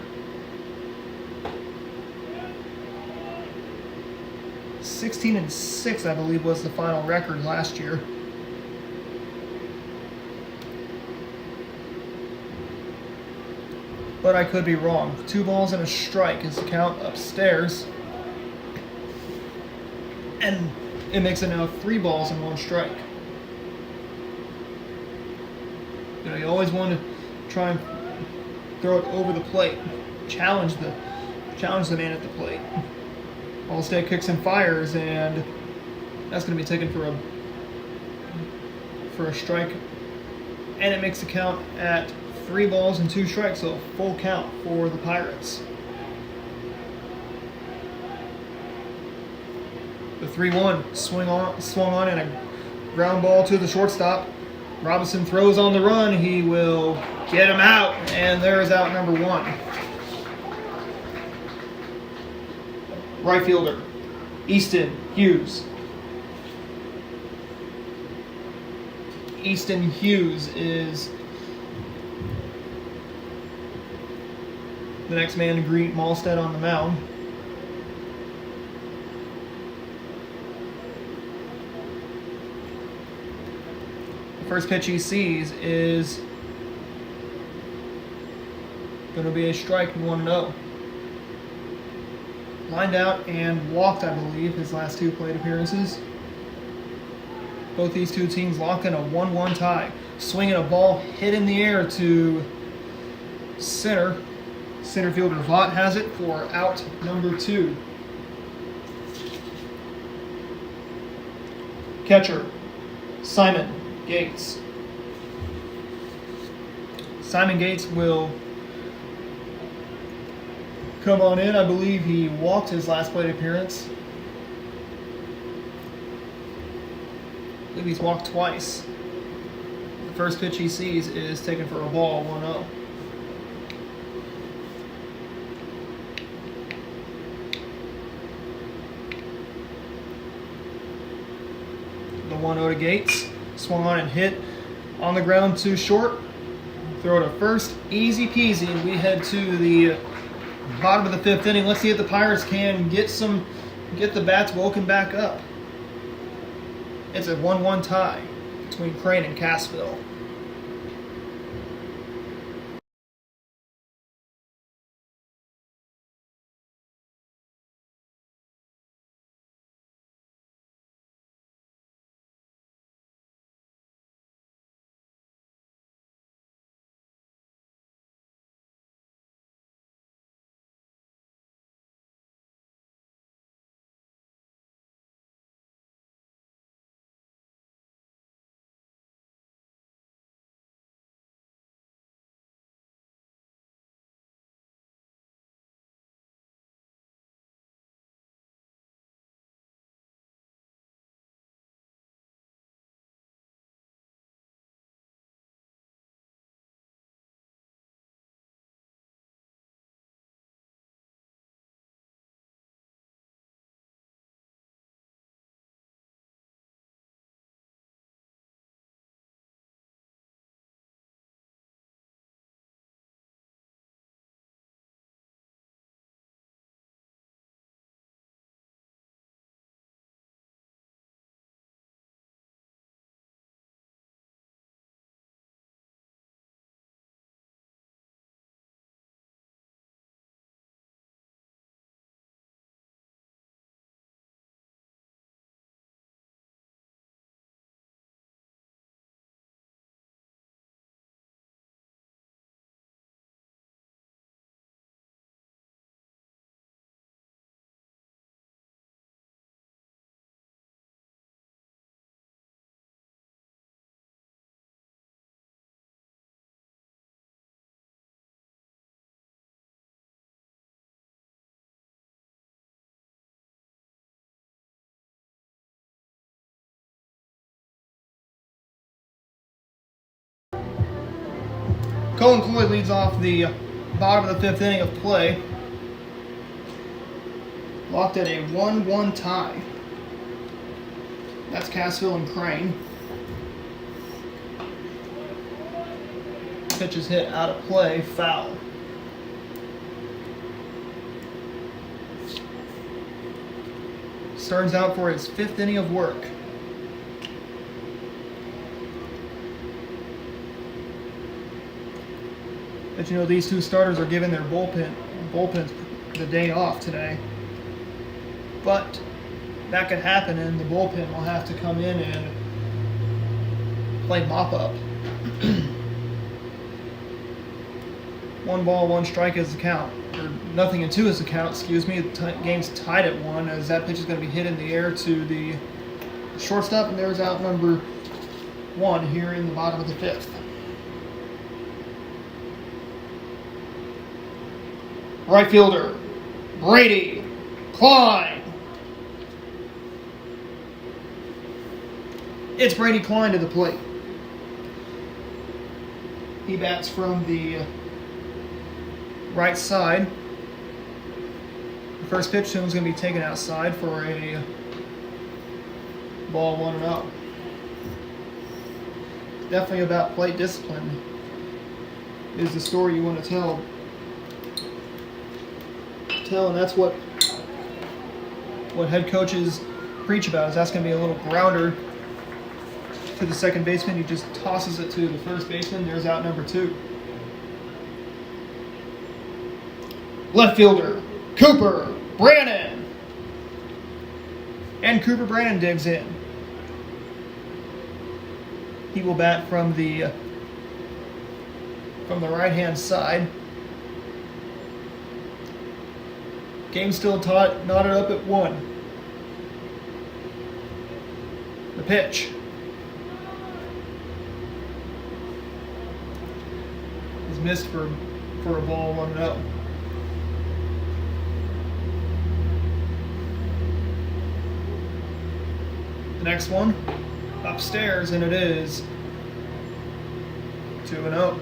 16-6, I believe, was the final record last year. But I could be wrong. 2 balls and a strike is the count upstairs. And it makes it now 3 balls and 1 strike. You know, you always want to try and throw it over the plate. Challenge the man at the plate. Allstate kicks and fires, and that's going to be taken for a strike. And it makes the count at 3 balls and 2 strikes, so a full count for the Pirates. The 3-1 swung on and a ground ball to the shortstop. Robinson throws on the run. He will get him out, and there is out number 1. Right fielder, Easton Hughes. Easton Hughes is the next man to greet Malstead on the mound. The first pitch he sees is going to be a strike, 1-0. Lined out and walked, I believe, his last 2 plate appearances. Both these two teams locked in a 1-1 tie. Swinging a ball hit in the air to center. Center fielder Vaught has it for out number 2. Catcher, Simon Gates. Simon Gates will come on in. I believe he walked his last plate appearance. I believe he's walked twice. The first pitch he sees is taken for a ball, 1-0. The 1-0 to Gates. Swung on and hit on the ground too short. Throw to first, easy peasy, and we head to the bottom of the 5th inning. Let's see if the Pirates can get the bats woken back up. It's a 1-1 tie between Crane and Cassville. Colin Cloyd leads off the bottom of the 5th inning of play. Locked at a 1-1 tie. That's Cassville and Crane. Pitch is hit out of play, foul. Stearns out for his 5th inning of work. But you know, these two starters are giving their bullpens the day off today. But that could happen, and the bullpen will have to come in and play mop-up. 1 ball, 1 strike is the count. Or nothing in 2 is the count, excuse me. The game's tied at 1, as that pitch is going to be hit in the air to the shortstop, and there's out number 1 here in the bottom of the 5th. Right fielder, Brady Klein. It's Brady Klein to the plate. He bats from the right side. The first pitch to him is going to be taken outside for a ball, 1-0. Definitely about plate discipline is the story you want to tell, and that's what head coaches preach about. Is that's going to be a little grounder to the second baseman. He just tosses it to the first baseman. There's out number 2. Left fielder Cooper Brannon, and Cooper Brannon digs in. He will bat from the right-hand side. Game still knotted up at 1. The pitch is missed for a ball, 1-0. The next one upstairs, and it is 2-0.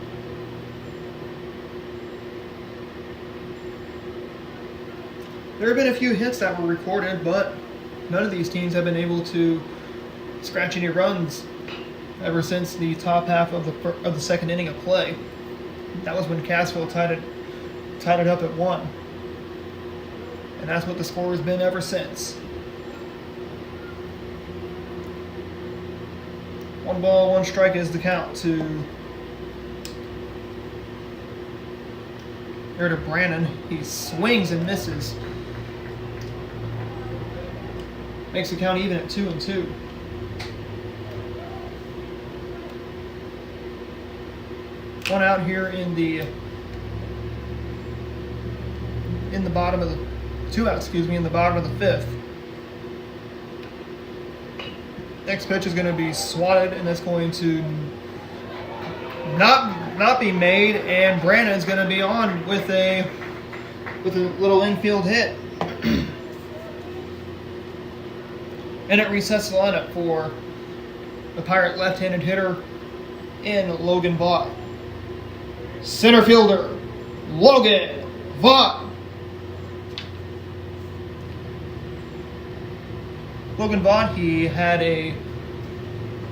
There have been a few hits that were recorded, but none of these teams have been able to scratch any runs ever since the top half of the second inning of play. That was when Cassville tied it up at 1, and that's what the score has been ever since. 1 ball, 1 strike is the count to Brannon. He swings and misses. Makes the count even at 2-2. One out here in the bottom of the 2 out, in the bottom of the 5th. Next pitch is going to be swatted, and that's going to not be made, and Brandon's going to be on with a little infield hit. And it resets the lineup for the Pirate left-handed hitter in Logan Vaught. Center fielder, Logan Vaught. Logan Vaught, he had a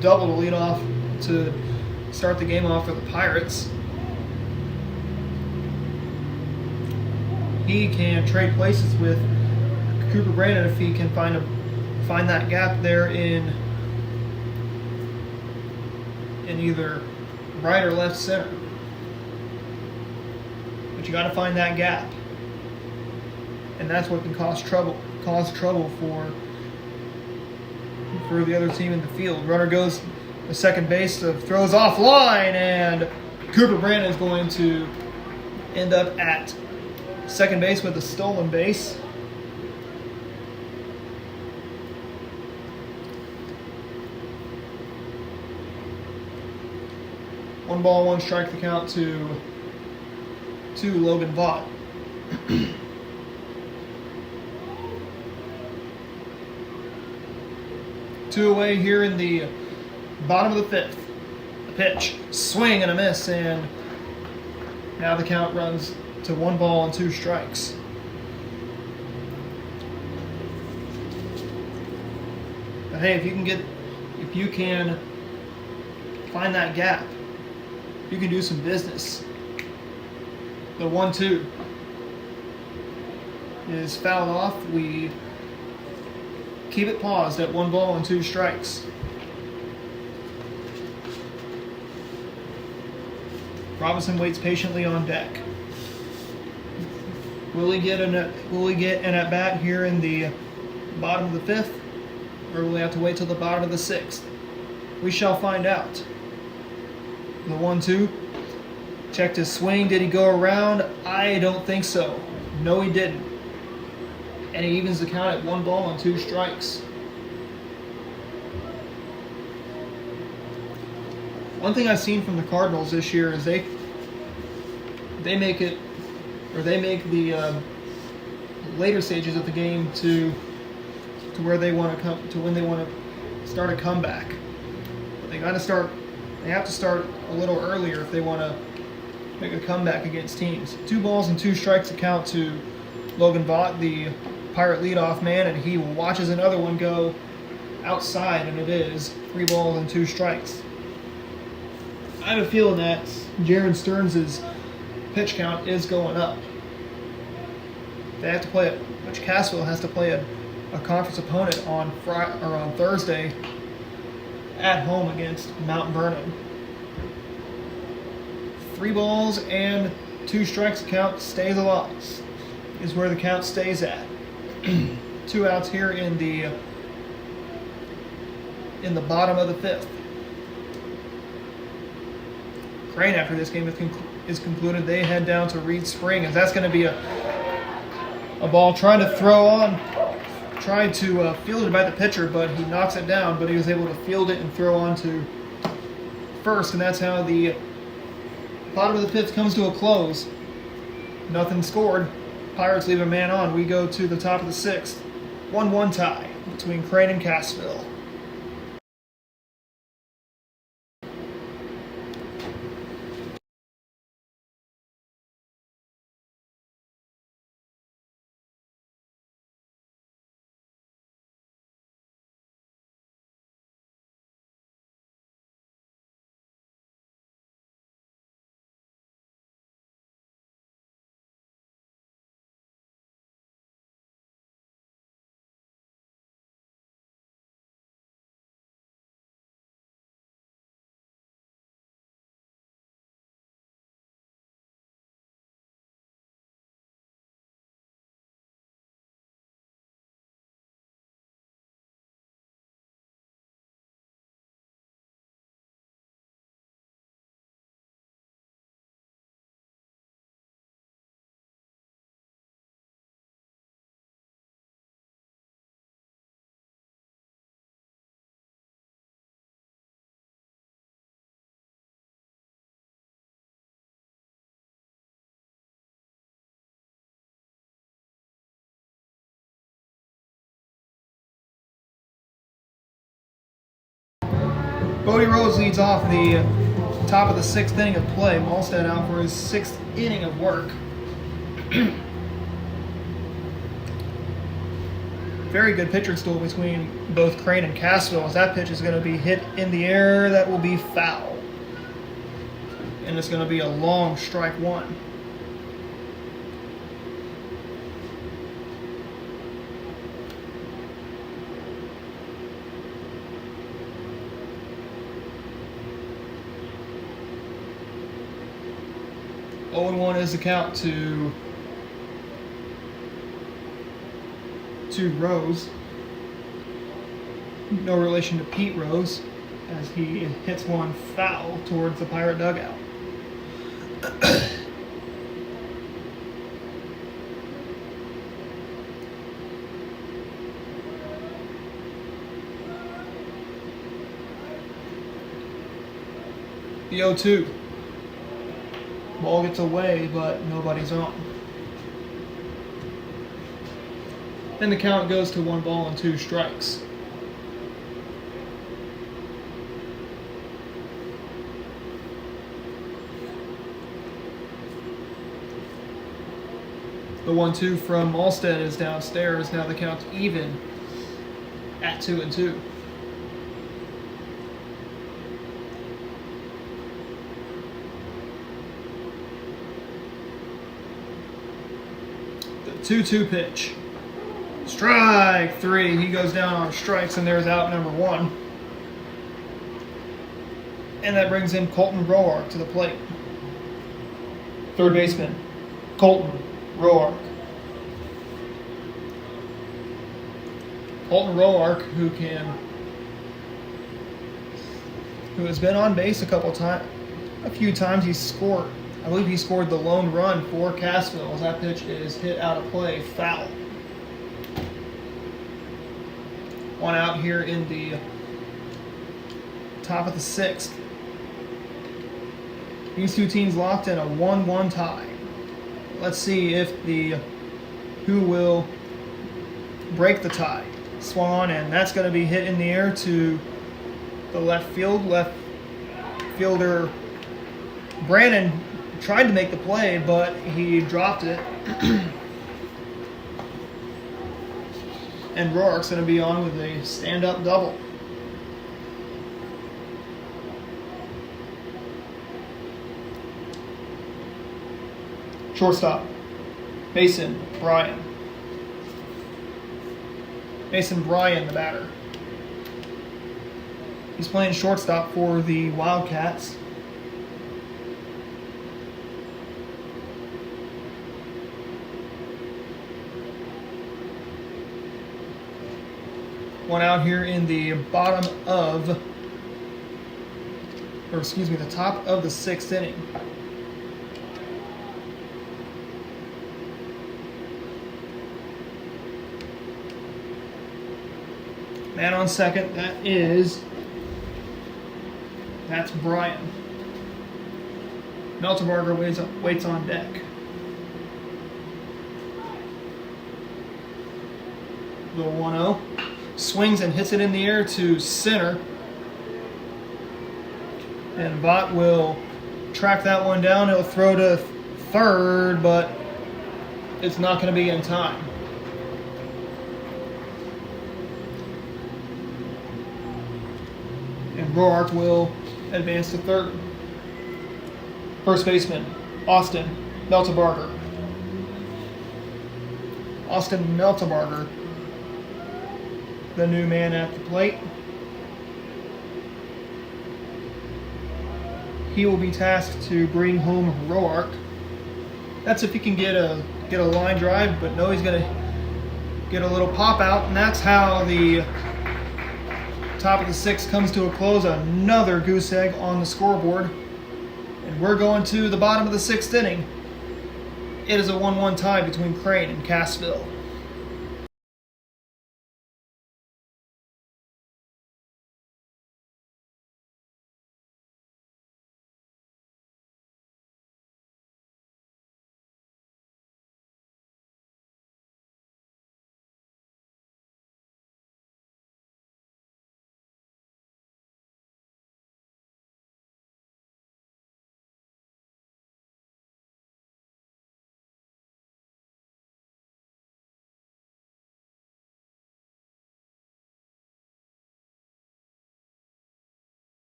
double to lead off to start the game off for the Pirates. He can trade places with Cooper Brannon if he can find that gap there in either right or left center. But you got to find that gap, and that's what can cause trouble for the other team in the field. Runner goes to second base, throws off line, and Cooper Brannon is going to end up at second base with a stolen base. One ball, 1 strike, the count to Logan Vaught. 2 away here in the bottom of the 5th. The pitch, swing and a miss, and now the count runs to 1 ball and 2 strikes. But hey, if you can find that gap, you can do some business. The 1-2 is fouled off. We keep it paused at 1 ball and 2 strikes. Robinson waits patiently on deck. Will he get an at bat here in the bottom of the 5th, or will he have to wait till the bottom of the 6th? We shall find out. The 1-2. Checked his swing. Did he go around? I don't think so. No, he didn't. And he evens the count at 1 ball and 2 strikes. One thing I've seen from the Cardinals this year is they make the later stages of the game to where they want to come to when they want to start a comeback. They have to start a little earlier if they want to make a comeback against teams. 2 balls and 2 strikes account to Logan Vaught, the Pirate leadoff man, and he watches another one go outside, and it is 3 balls and 2 strikes. I have a feeling that Jaron Stearns' pitch count is going up. They have to play it, which Cassville has to play a conference opponent on Thursday at home against Mount Vernon. 3 balls and 2 strikes count stays a loss, is where the count stays at. 2 outs here in the bottom of the 5th. Crane, after this game is concluded, they head down to Reed Spring, as that's going to be a ball trying to field it by the pitcher, but he knocks it down, but he was able to field it and throw on to first, and that's how the bottom of the 5th comes to a close. Nothing scored. Pirates leave a man on. We go to the top of the 6th. 1-1 tie between Crane and Cassville. Bodie Rose leads off the top of the 6th inning of play. Malstead out for his 6th inning of work. Very good pitcher duel between both Crane and Cassville, as that pitch is going to be hit in the air. That will be foul. And it's going to be a long strike 1. Oh, 0-1 is the count to Rose. No relation to Pete Rose, as he hits one foul towards the Pirate dugout. The 0-2. Ball gets away, but nobody's on. Then the count goes to 1 ball and 2 strikes. The 1-2 from Malstead is downstairs. Now the count's even at 2-2. The 2-2 pitch. Strike 3. He goes down on strikes, and there's out number 1. And that brings in Colton Roark to the plate. Third baseman, Colton Roark. Colton Roark, who has been on base a few times. He's scored. I believe he scored the lone run for Cassville, as that pitch is hit out of play, foul. 1 out here in the top of the 6th. These two teams locked in a 1-1 tie. Let's see if who will break the tie. Swung on, and that's going to be hit in the air to the left fielder Brandon tried to make the play, but he dropped it. And Roark's going to be on with a stand-up double. Shortstop, Mason Bryan. Mason Bryan, the batter. He's playing shortstop for the Wildcats. One out here in the the top of the 6th inning. Man on second, that's Bryan. Meltenbarger waits on deck. The 1-0. Swings and hits it in the air to center. And Vaught will track that one down. He'll throw to third, but it's not going to be in time. And Roark will advance to third. First baseman, Austin Meltenbarger. Austin Meltenbarger, the new man at the plate. He will be tasked to bring home Roark. That's if he can get a line drive, but no, he's going to get a little pop out, and that's how the top of the 6th comes to a close. Another goose egg on the scoreboard, and we're going to the bottom of the 6th inning. It is a 1-1 tie between Crane and Cassville.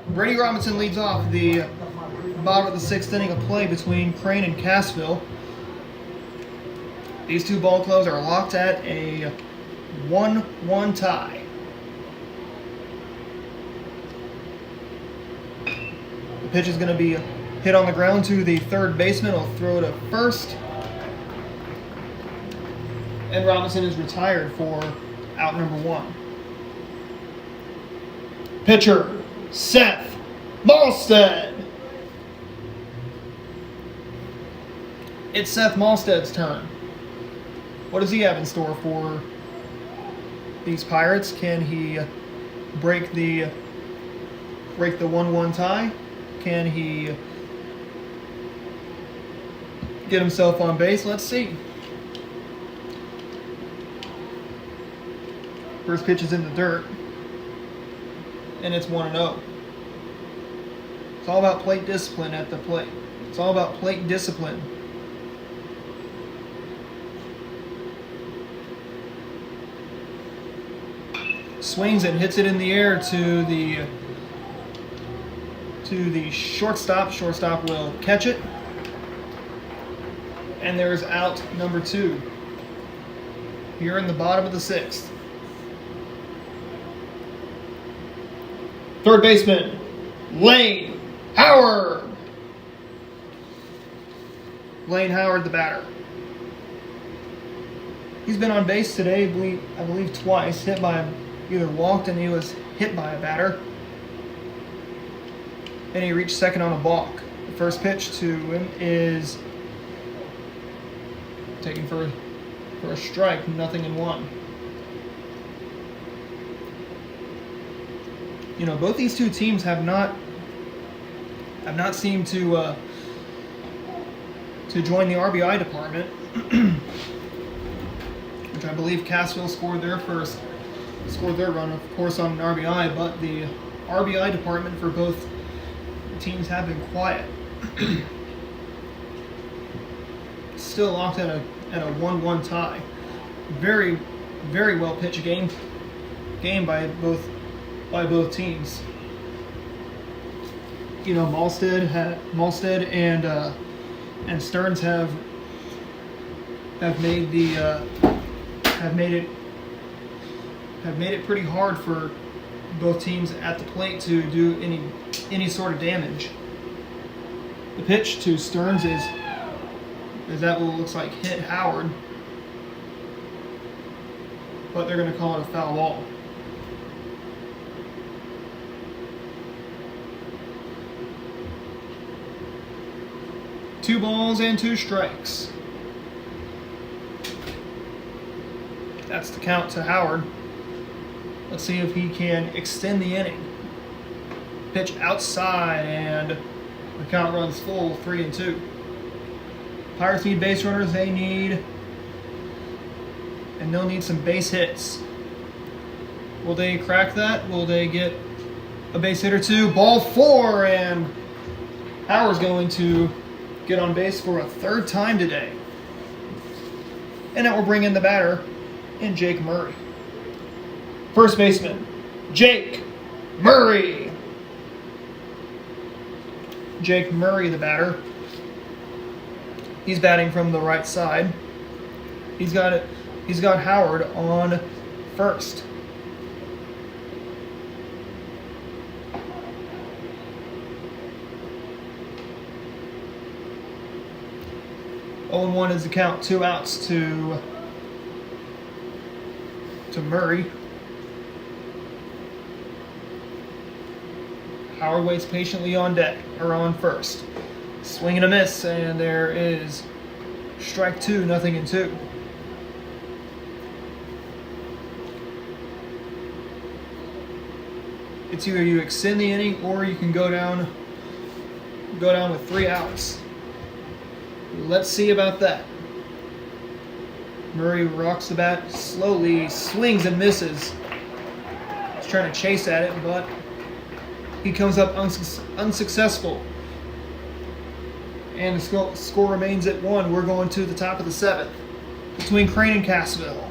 Brady Robinson leads off the bottom of the 6th inning of play between Crane and Cassville. These two ball clubs are locked at a 1-1 tie. The pitch is going to be hit on the ground to the third baseman. He'll throw to first. And Robinson is retired for out number 1. Pitcher, Seth Malstead. It's Seth Malstead's turn. What does he have in store for these Pirates? Can he break the 1-1 tie? Can he get himself on base? Let's see. First pitch is in the dirt, and it's 1-0. It's all about plate discipline at the plate. It's all about plate discipline swings and hits it in the air to the shortstop. Shortstop will catch it. And there's out number 2. Here in the bottom of the 6th. Third baseman, Lane Howard. Lane Howard, the batter. He's been on base today, I believe twice. Either walked and he was hit by a batter. And he reached second on a balk. The first pitch to him is taken for a strike, 0-1. You know, both these two teams have not seemed to join the RBI department, which I believe Cassville scored their run, of course, on an RBI, but the RBI department for both teams have been quiet. Still locked at a 1-1 tie. Very, very well pitched game by both teams. You know, Malstead and Stearns have made it pretty hard for both teams at the plate to do any sort of damage. The pitch to Stearns is that what looks like hit Howard, but they're going to call it a foul ball. Two balls and 2 strikes. That's the count to Howard. Let's see if he can extend the inning. Pitch outside, and the count runs full, 3-2. Pirates need base runners. They'll need some base hits. Will they crack that? Will they get a base hit or 2? Ball 4, and Howard's going to get on base for a 3rd time today. And that will bring in the batter, in Jake Murray. First baseman, Jake Murray. Jake Murray, the batter. He's batting from the right side. He's got Howard on first. Oh and 1 is the count. 2 outs to Murray. Howard waits patiently on deck, or on first. Swing and a miss, and there is strike 2, 0-2. It's either you extend the inning or you can go down with 3 outs. Let's see about that. Murray rocks the bat slowly, swings and misses. He's trying to chase at it, but he comes up unsuccessful. And the score remains at 1. We're going to the top of the 7th between Crane and Cassville.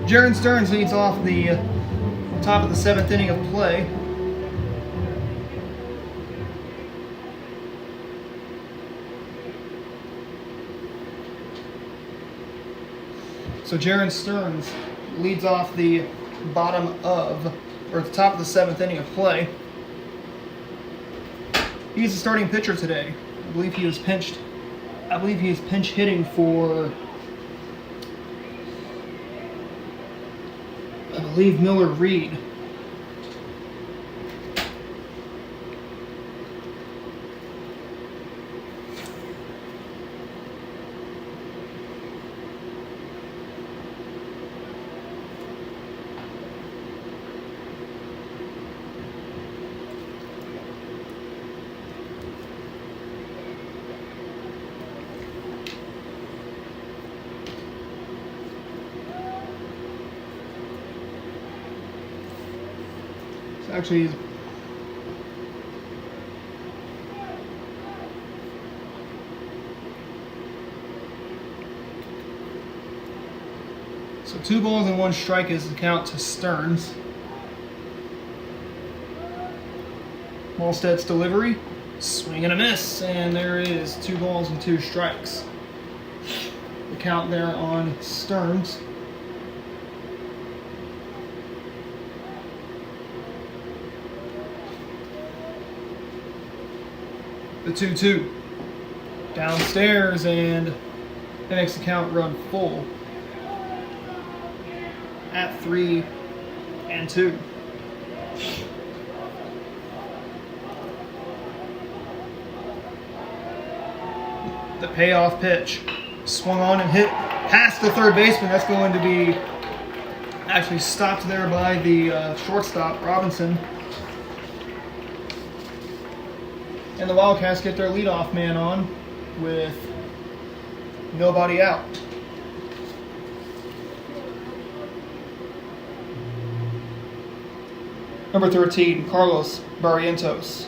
Jaron Stearns leads off the top of the 7th inning of play. So Jaron Stearns leads off the top of the 7th inning of play. He's the starting pitcher today. I believe he is pinch hitting for Miller Reed. Actually, so 2 balls and 1 strike is the count to Stearns. Malstead's delivery, swing and a miss, and there is 2 balls and 2 strikes. The count there on Stearns. The 2-2 downstairs, and that makes the count run full at 3-2. The payoff pitch swung on and hit past the third baseman. That's going to be actually stopped there by the shortstop, Robinson. And the Wildcats get their leadoff man on with nobody out. Number 13, Carlos Barrientos.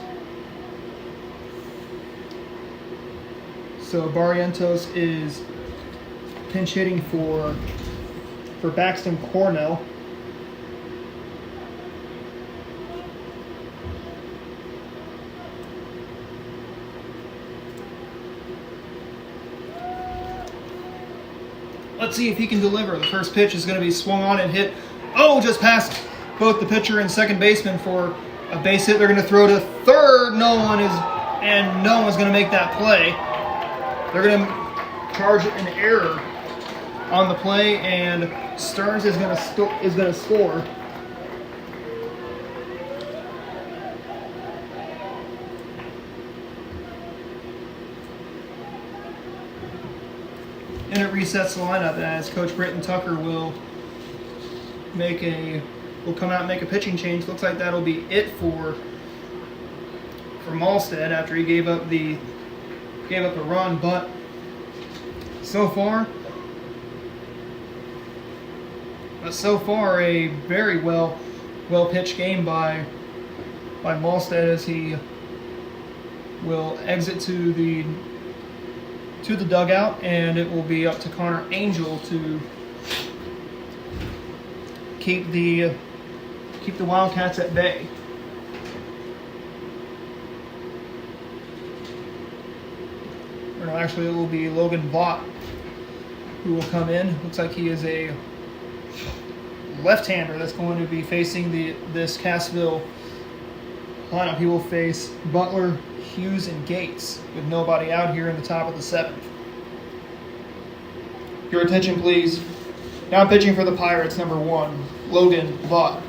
So Barrientos is pinch hitting for Baxton Cornell. Let's see if he can deliver. The first pitch is going to be swung on and hit. Oh, just past both the pitcher and second baseman for a base hit. They're going to throw to third. No one's going to make that play. They're going to charge an error on the play, and Stearns is going to score. And it resets the lineup as Coach Britton Tucker will come out and make a pitching change. Looks like that'll be it for Malstead after he gave up a run, but so far a very well pitched game by Malstead, as he will exit to the dugout, and it will be up to Connor Angel to keep the Wildcats at bay. Or no, actually, it will be Logan Vaught who will come in. Looks like he is a left-hander that's going to be facing this Cassville lineup. He will face Butler, Hughes, and Gates with nobody out here in the top of the 7th. Your attention, please. Now pitching for the Pirates, number 1, Logan Vaught.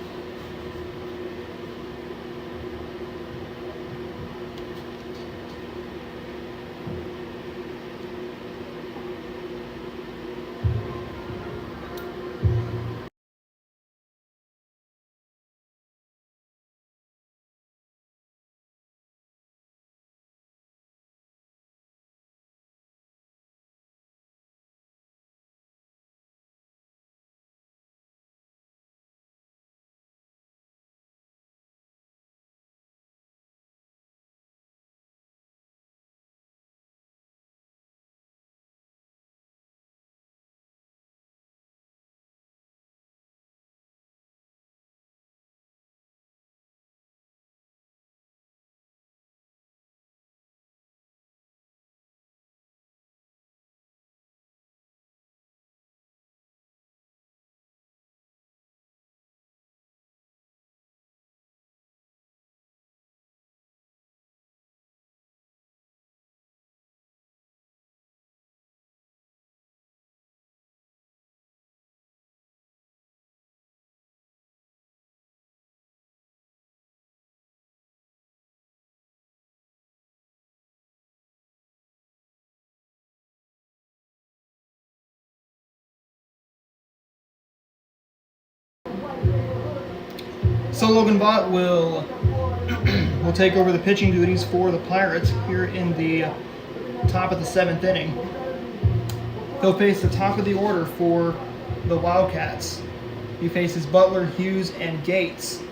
So Logan Vaught will take over the pitching duties for the Pirates here in the top of the 7th inning. He'll face the top of the order for the Wildcats. He faces Butler, Hughes, and Gates.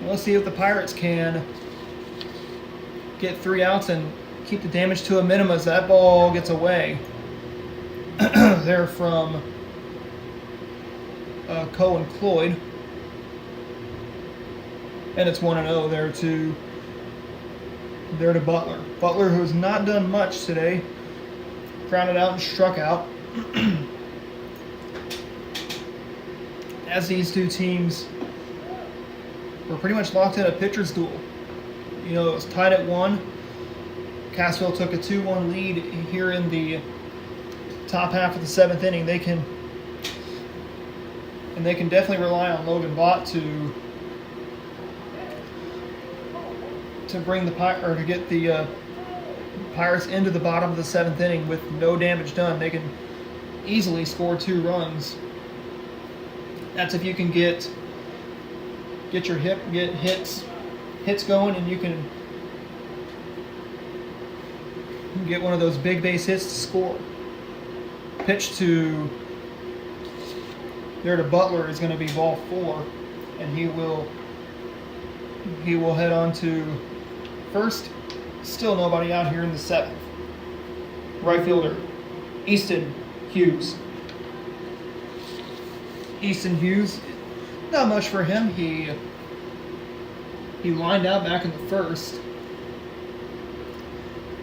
Let's see if the Pirates can get 3 outs and keep the damage to a minimum as that ball gets away. They're from Cohen Cloyd. And it's 1-0 there to Butler. Butler, who's not done much today, grounded out and struck out. As these two teams were pretty much locked in a pitcher's duel. You know, it was tied at 1. Cassville took a 2-1 lead here in the top half of the 7th inning. They can definitely rely on Logan Vaught to bring the to get the Pirates into the bottom of the 7th inning with no damage done. They can easily score 2 runs. That's if you can get hits going, and you can get one of those big base hits to score. Pitch to Butler is going to be ball 4, and he will head on to first. Still nobody out here in the 7th. Right fielder Easton Hughes. Easton Hughes, not much for him. He lined out back in the 1st.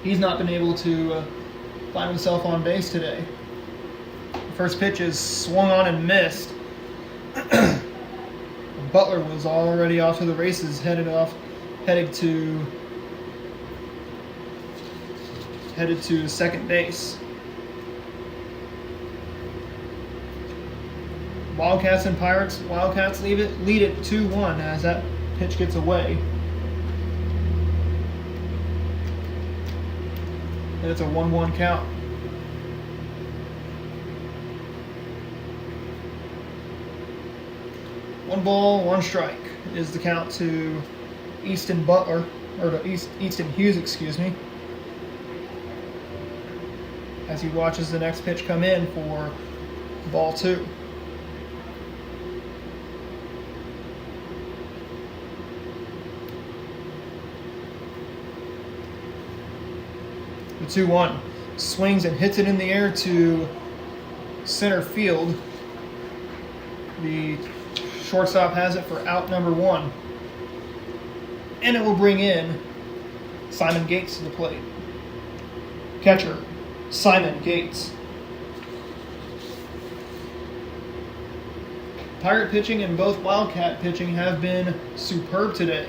He's not been able to find himself on base today. The first pitch is swung on and missed. Butler was already off to the races, headed to second base. Wildcats and Pirates. Wildcats lead it 2-1 as that pitch gets away. And it's a 1-1 count. One ball, 1 strike is the count to Easton Hughes, excuse me. As he watches the next pitch come in for ball 2. The 2-1 swings and hits it in the air to center field. The shortstop has it for out number 1. And it will bring in Simon Gates to the plate. Catcher, Simon Gates. Pirate pitching and both Wildcat pitching have been superb today.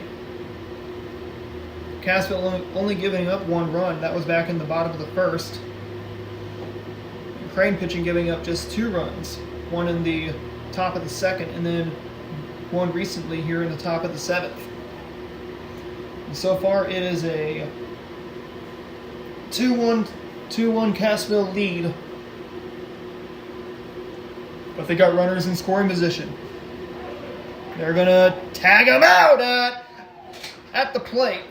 Cassville only giving up 1 run. That was back in the bottom of the 1st. Crane pitching giving up just 2 runs. 1 in the top of the 2nd, and then 1 recently here in the top of the 7th. And so far it is a 2-1 Cassville lead. But they got runners in scoring position. They're going to tag them out at the plate.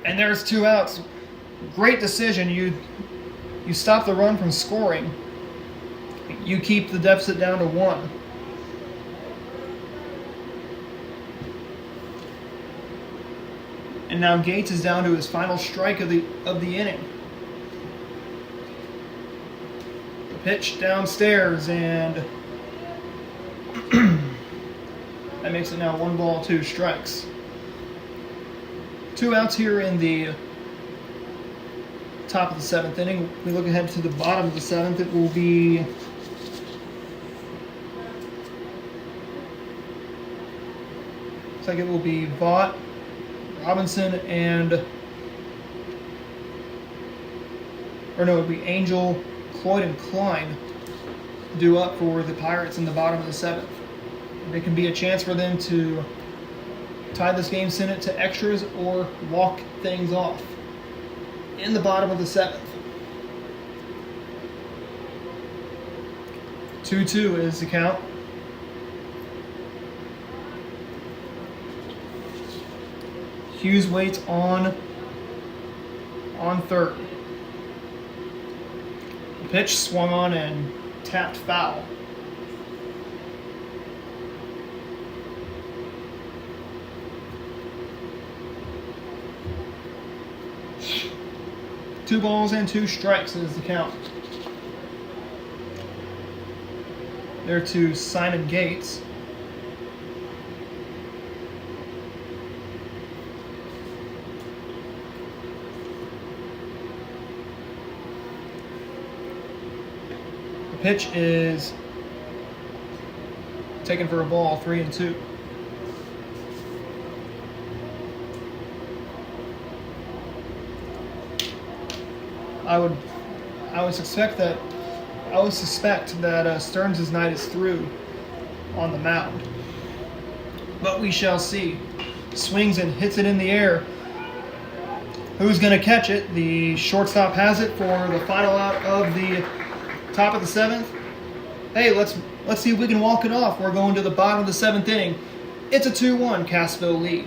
And there's 2 outs. Great decision. You stop the run from scoring. You keep the deficit down to 1. And now Gates is down to his final strike of the inning. The pitch downstairs, and that makes it now 1 ball, 2 strikes. 2 outs here in the top of the 7th inning. We look ahead to the bottom of the 7th. It will be Vaught, Robinson, it'll be Angel, Cloyd, and Klein due up for the Pirates in the bottom of the 7th. It can be a chance for them to tie this game, send it to extras, or walk things off in the bottom of the 7th. 2-2 is the count. Hughes waits on third. The pitch swung on and tapped foul. Two balls and 2 strikes is the count. There to Simon Gates. The pitch is taken for a ball, 3-2. I would suspect that Stearns' night is through on the mound, but we shall see. Swings and hits it in the air. Who's going to catch it? The shortstop has it for the final out of the top of the 7th. Hey, let's see if we can walk it off. We're going to the bottom of the 7th inning. It's a 2-1 Cassville lead.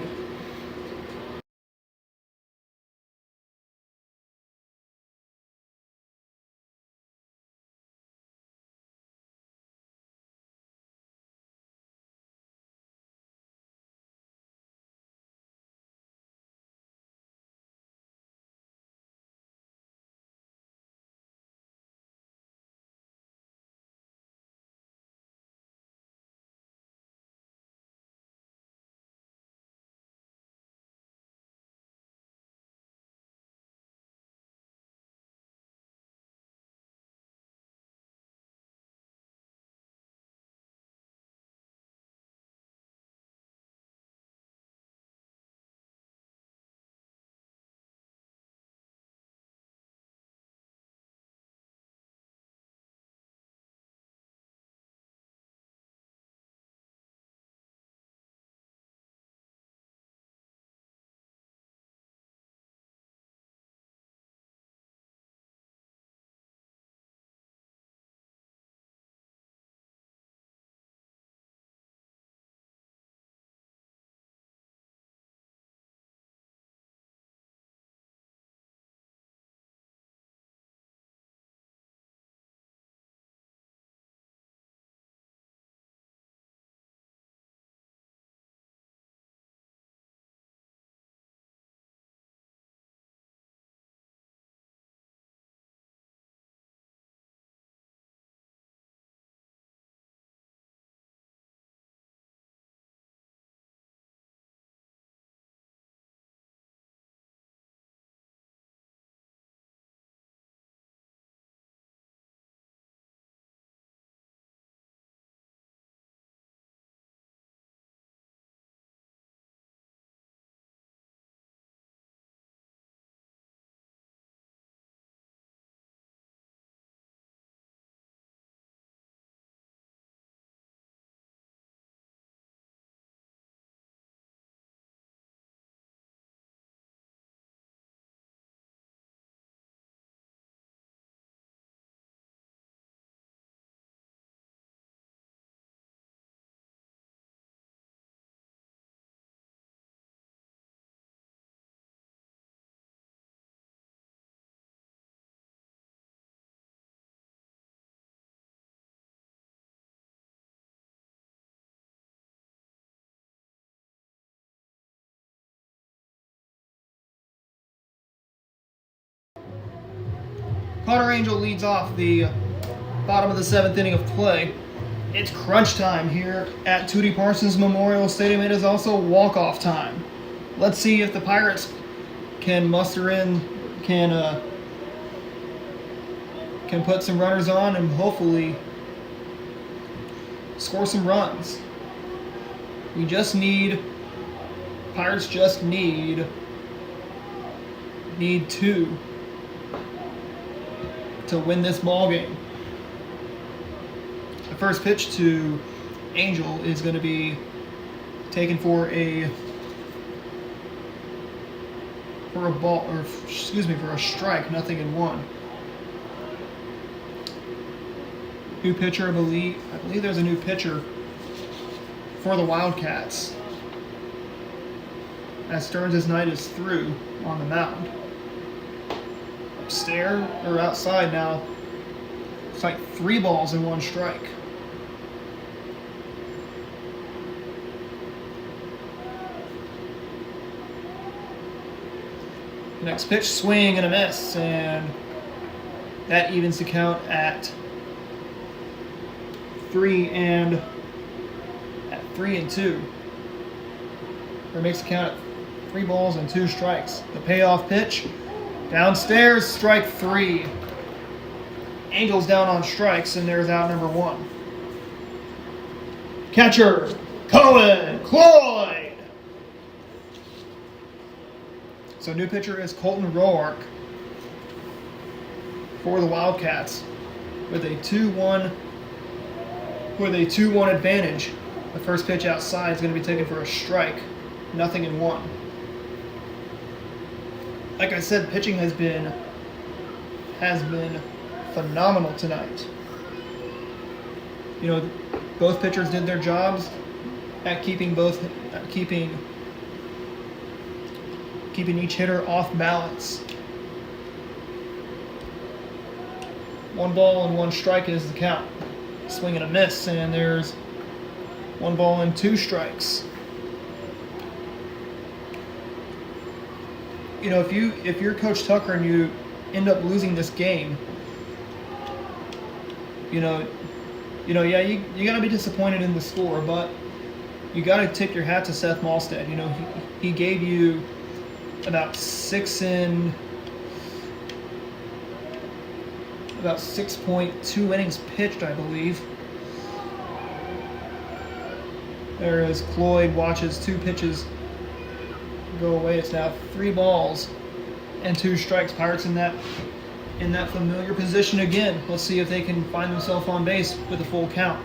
Hunter Angel leads off the bottom of the 7th inning of play. It's crunch time here at Tootie Parsons Memorial Stadium. It is also walk-off time. Let's see if the Pirates can muster in, can put some runners on and hopefully score some runs. Pirates just need 2 to win this ball game. The first pitch to Angel is going to be taken for a strike, 0-1. New pitcher, I believe there's a new pitcher for the Wildcats, as Stearns' night is through on the mound. Upstairs or outside now, it's like 3 balls and 1 strike. Next pitch, swing and a miss, and that evens the count at 3 and 2. Or makes the count at 3 balls and 2 strikes. The payoff pitch, downstairs, strike 3. Angels down on strikes, and there's out number 1. Catcher, Cloyd. So new pitcher is Colton Roark for the Wildcats with a 2-1 advantage. The first pitch outside is going to be taken for a strike, 0-1. Like I said, pitching has been phenomenal tonight. You know, both pitchers did their jobs at keeping each hitter off balance. 1 ball and 1 strike is the count. Swing and a miss, and there's 1 ball and 2 strikes. You know, if you're Coach Tucker and you end up losing this game, you gotta be disappointed in the score, but you gotta tip your hat to Seth Malstead. You know, he gave you about 6.2 innings pitched, I believe. There is Cloyd watches 2 pitches go away. It's now 3 balls and 2 strikes. Pirates in that familiar position again. Let's see if they can find themselves on base with a full count.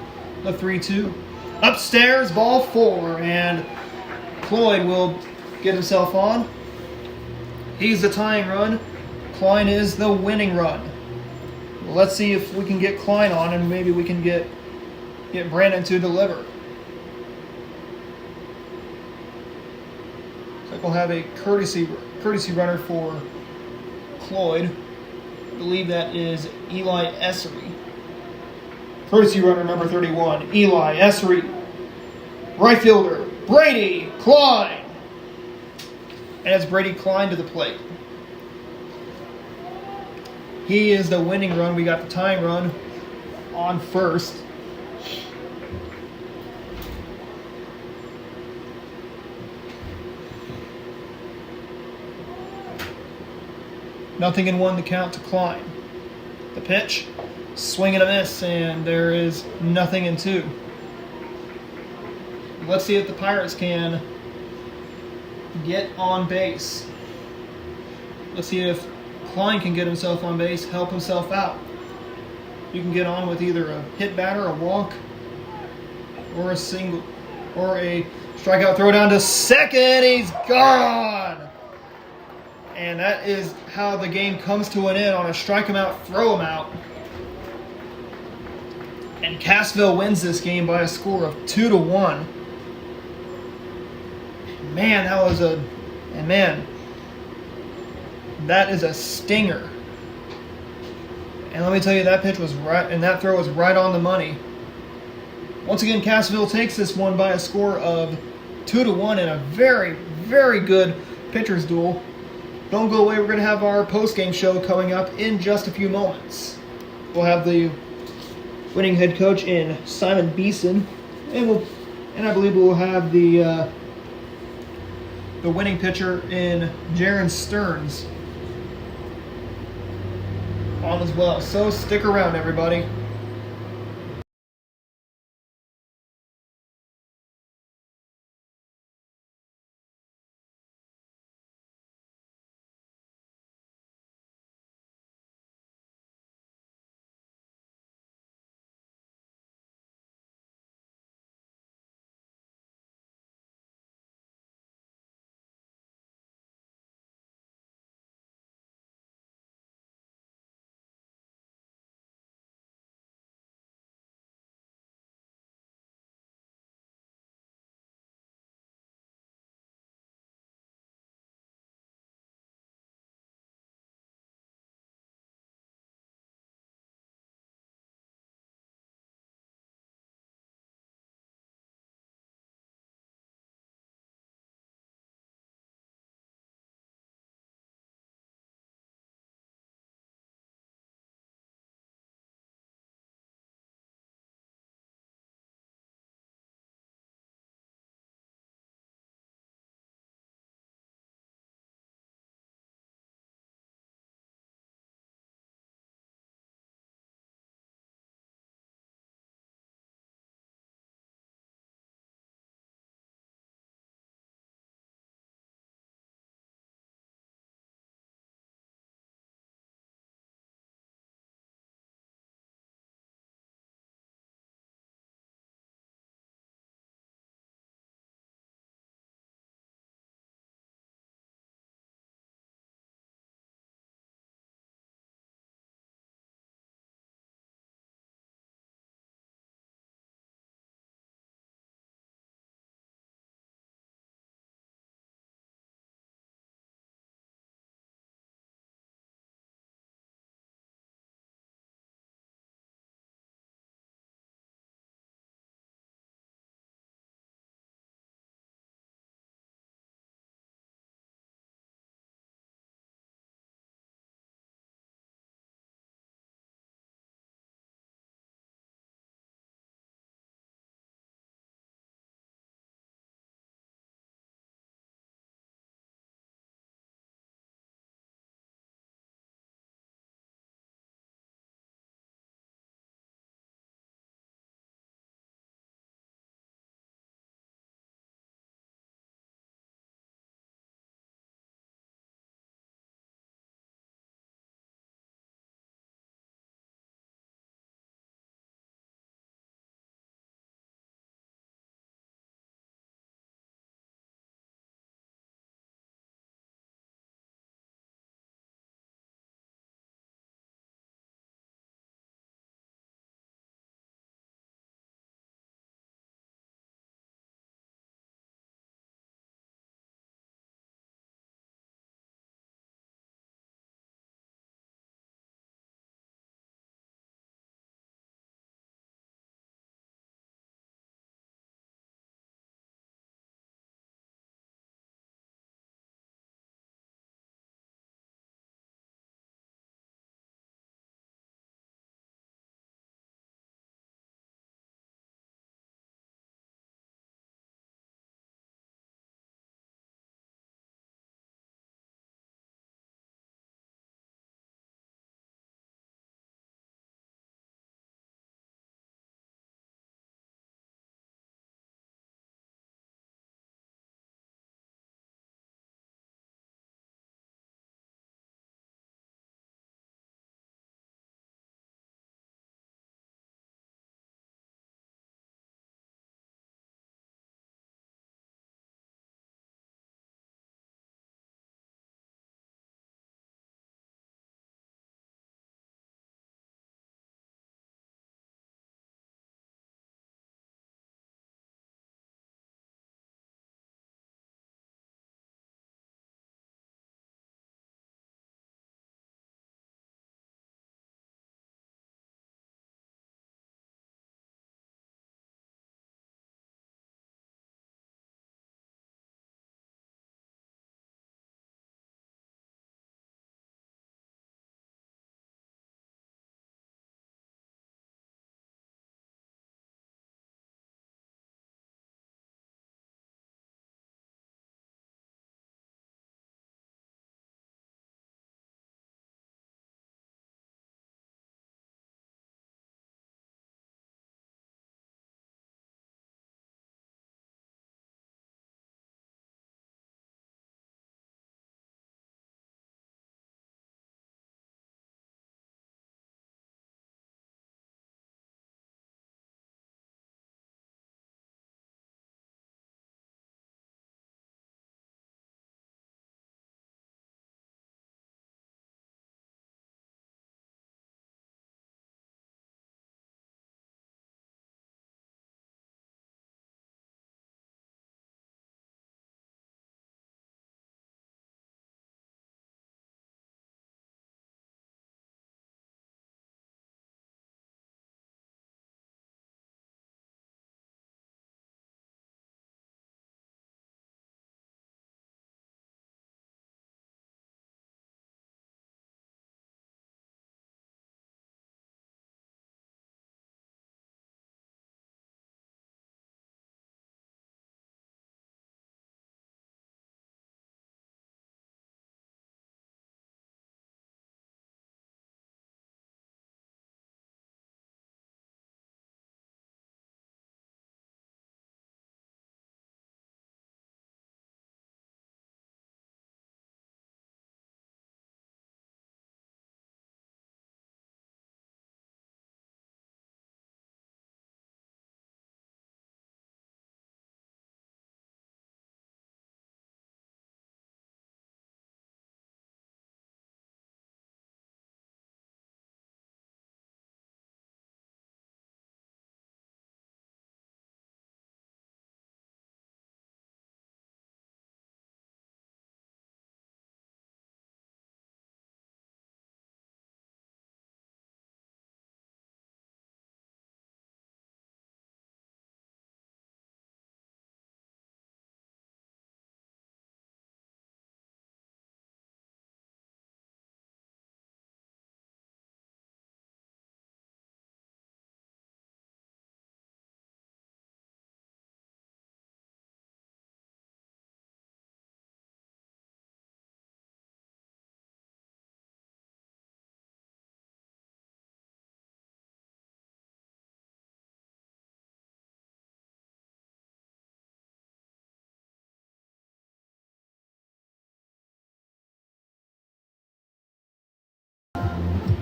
The 3-2. Upstairs, ball 4, and Cloyd will get himself on. He's the tying run. Klein is the winning run. Let's see if we can get Klein on, and maybe we can get Brandon to deliver. Looks like we'll have a courtesy runner for Cloyd. I believe that is Eli Essery. Courtesy runner number 31, Eli Essery. Right fielder, Brady Klein. And it's Brady Klein to the plate. He is the winning run. We got the tying run on first. Nothing in 1 to count to Klein. The pitch, swing and a miss, and there is nothing in 2. Let's see if the Pirates can get on base. Let's see if Klein can get himself on base, help himself out. You can get on with either a hit batter, a walk, or a single, or a strikeout throw down to second. He's gone. And that is how the game comes to an end, on a strike him out, throw him out. And Cassville wins this game by a score of 2-1. Man, that is a stinger. And let me tell you, that pitch was right, and that throw was right on the money. Once again, Cassville takes this one by a score of 2-1 in a very, very good pitcher's duel. Don't go away. We're going to have our post-game show coming up in just a few moments. We'll have the winning head coach in Simon Beeson, and I believe we'll have the winning pitcher in Jaron Stearns on as well. So stick around, everybody.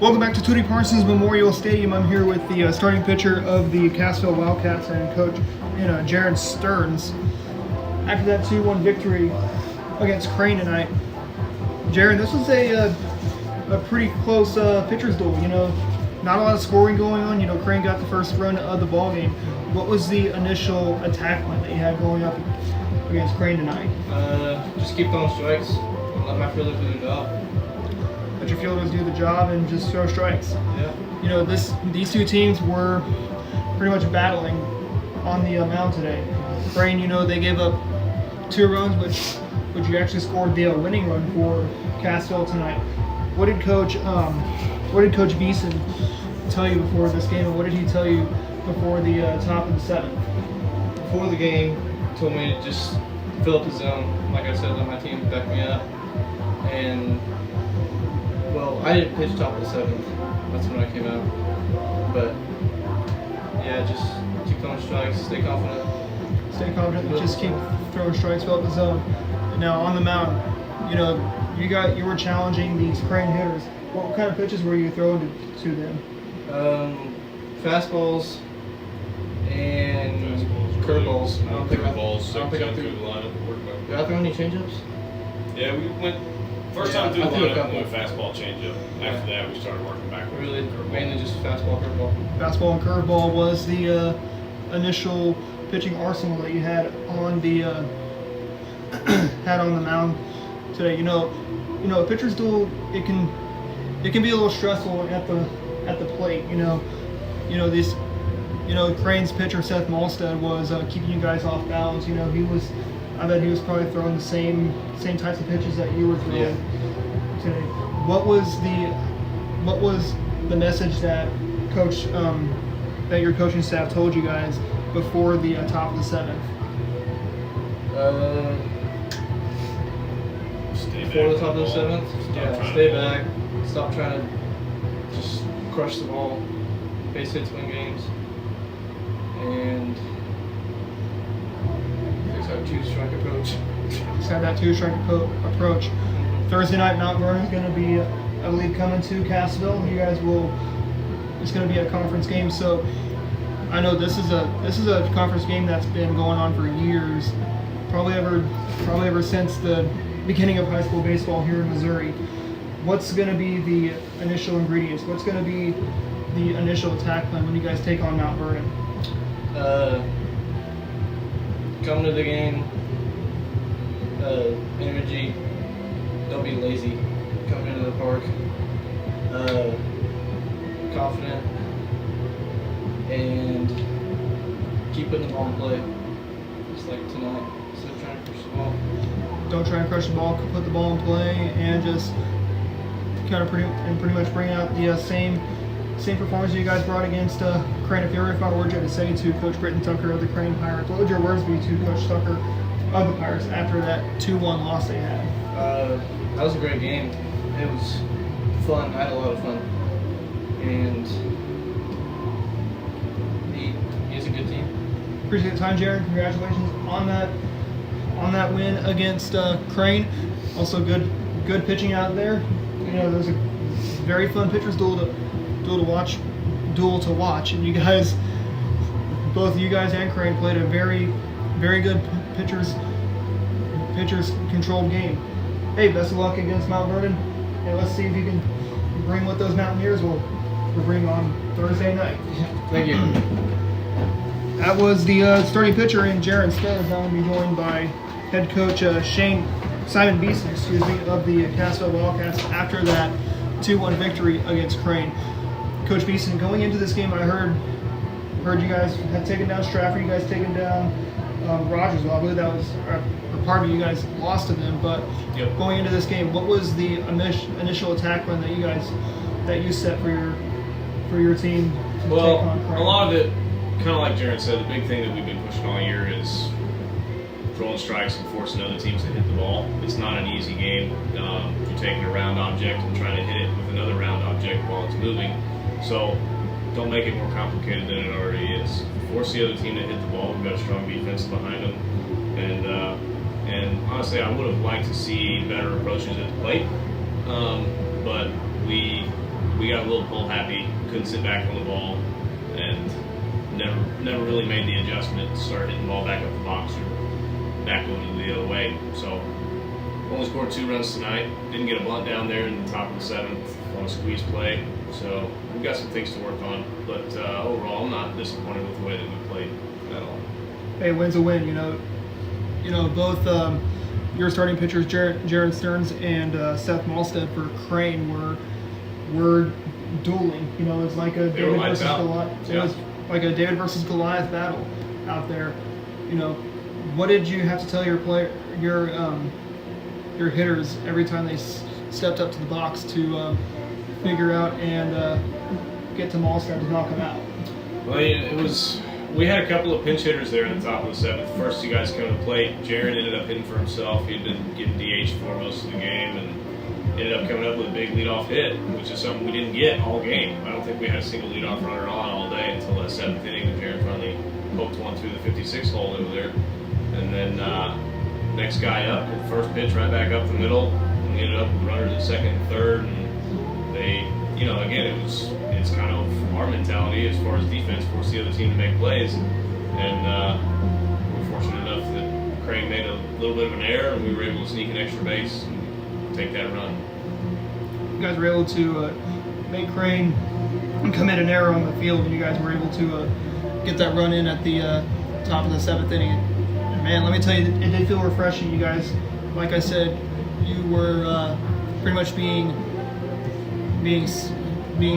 Welcome back to Tootie Parsons Memorial Stadium. I'm here with the starting pitcher of the Cassville Wildcats and coach, Jared Stearns. After that 2-1 victory against Crane tonight, Jared, this was a pretty close pitcher's duel. Not a lot of scoring going on. Crane got the first run of the ball game. What was the initial attack plan that you had going up against Crane tonight? Just keep throwing strikes and let my fielders do the job. Let your fielders do the job and just throw strikes. Yeah. These two teams were pretty much battling on the mound today. Crane, they gave up 2 runs, which you actually scored the winning run for Cassville tonight. What did Coach Beeson tell you before this game, and what did he tell you before the top of the 7th? Before the game, he told me to just fill up the zone. Like I said, let my team back me up. And well, I didn't pitch top of the 7th. That's when I came out. But yeah, just keep throwing strikes, stay confident. Stay confident and just keep throwing strikes, fill up the zone. And now on the mound, you were challenging these Crane hitters. What kind of pitches were you throwing to them? Fastballs and curveballs. I don't think I threw any changeups. Yeah, we went first time through the lineup, we went fastball changeup. After that, we started working backwards. Really, mainly just fastball, curveball. Fastball and curveball was the initial pitching arsenal that you had on the mound today. A pitcher's duel, it can be a little stressful at the plate. Crane's pitcher Seth Malstead was keeping you guys off balance. I bet he was probably throwing the same types of pitches that you were throwing today. What was the message that that your coaching staff told you guys before the top of the 7th? Before the top of the 7th? Stay back. Stop trying to just crush the ball. Base hits win games. And fix our 2-strike approach. Just have that 2-strike approach. Thursday night, Mount Vernon's going to be, I believe, coming to Cassville. It's going to be a conference game. So I know this is a conference game that's been going on for years, probably ever since the beginning of high school baseball here in Missouri. What's going to be the initial ingredients? What's going to be the initial attack plan when you guys take on Mount Vernon? Come to the game, energy, don't be lazy, coming into the park, confident, and keep putting the ball in play, just like tonight, instead of trying to push the ball. Don't try and crush the ball, put the ball in play, and just kind of pretty much bring out the same performance you guys brought against Crane. If I were to say to Coach Britton Tucker of the Crane Pirates, what would your words be to Coach Tucker of the Pirates after that 2-1 loss they had? That was a great game. It was fun. I had a lot of fun. And he's a good team. Appreciate the time, Jared. Congratulations on that win against Crane. Also good pitching out there. There was a very fun pitcher's duel to watch, and you guys, both you guys and Crane, played a very, very good pitchers controlled game. Hey, best of luck against Mount Vernon, and let's see if you can bring what those Mountaineers will bring on Thursday night. Thank you. That was the starting pitcher in Jared Stearns. Now we'll be joined by head coach Simon Beeson, of the Cassville Wildcats after that 2-1 victory against Crane. Coach Beeson, going into this game, I heard you guys had taken down Stratford, you guys taken down Rogers. Well, I believe that was a part of it. You guys lost to them, but going into this game, what was the initial attack plan that you set for your team to take on Crane? A lot of it, kind of like Jared said, the big thing that we've been pushing all year is throwing strikes and forcing other teams to hit the ball. It's not an easy game. You're taking a round object and trying to hit it with another round object while it's moving. So don't make it more complicated than it already is. Force the other team to hit the ball. We've got a strong defense behind them. And honestly, I would have liked to see better approaches at the plate. But we we got a little pull happy, couldn't sit back on the ball, and never really made the adjustment to start hitting the ball back up the box or back over the other way. So only scored 2 runs tonight. Didn't get a bunt down there in the top of the 7th on a squeeze play. So we've got some things to work on. But overall, I'm not disappointed with the way that we played at all. Hey, win's a win. Both your starting pitchers, Jaron Stearns and Seth Malstead for Crane, were dueling. It's like a David versus Goliath. It was like a David versus Goliath battle out there. What did you have to tell your hitters every time they stepped up to the box to figure out and get to Malstead to knock him out? Well, it was. We had a couple of pinch hitters there in the top of the 7th. First 2 guys come to the plate. Jaron ended up hitting for himself. He'd been getting DH for most of the game and ended up coming up with a big leadoff hit, which is something we didn't get all game. I don't think we had a single leadoff runner on all day until that 7th inning when Jaron finally poked one through the 56 hole over there. And then next guy up, hit the first pitch right back up the middle, and we ended up with runners at 2nd and 3rd. And they, again, it's kind of our mentality as far as defense, force the other team to make plays. And we're fortunate enough that Crane made a little bit of an error, and we were able to sneak an extra base and take that run. You guys were able to make Crane commit an error on the field, and you guys were able to get that run in at the top of the 7th inning. And man, let me tell you, it did feel refreshing. You guys, like I said, you were pretty much being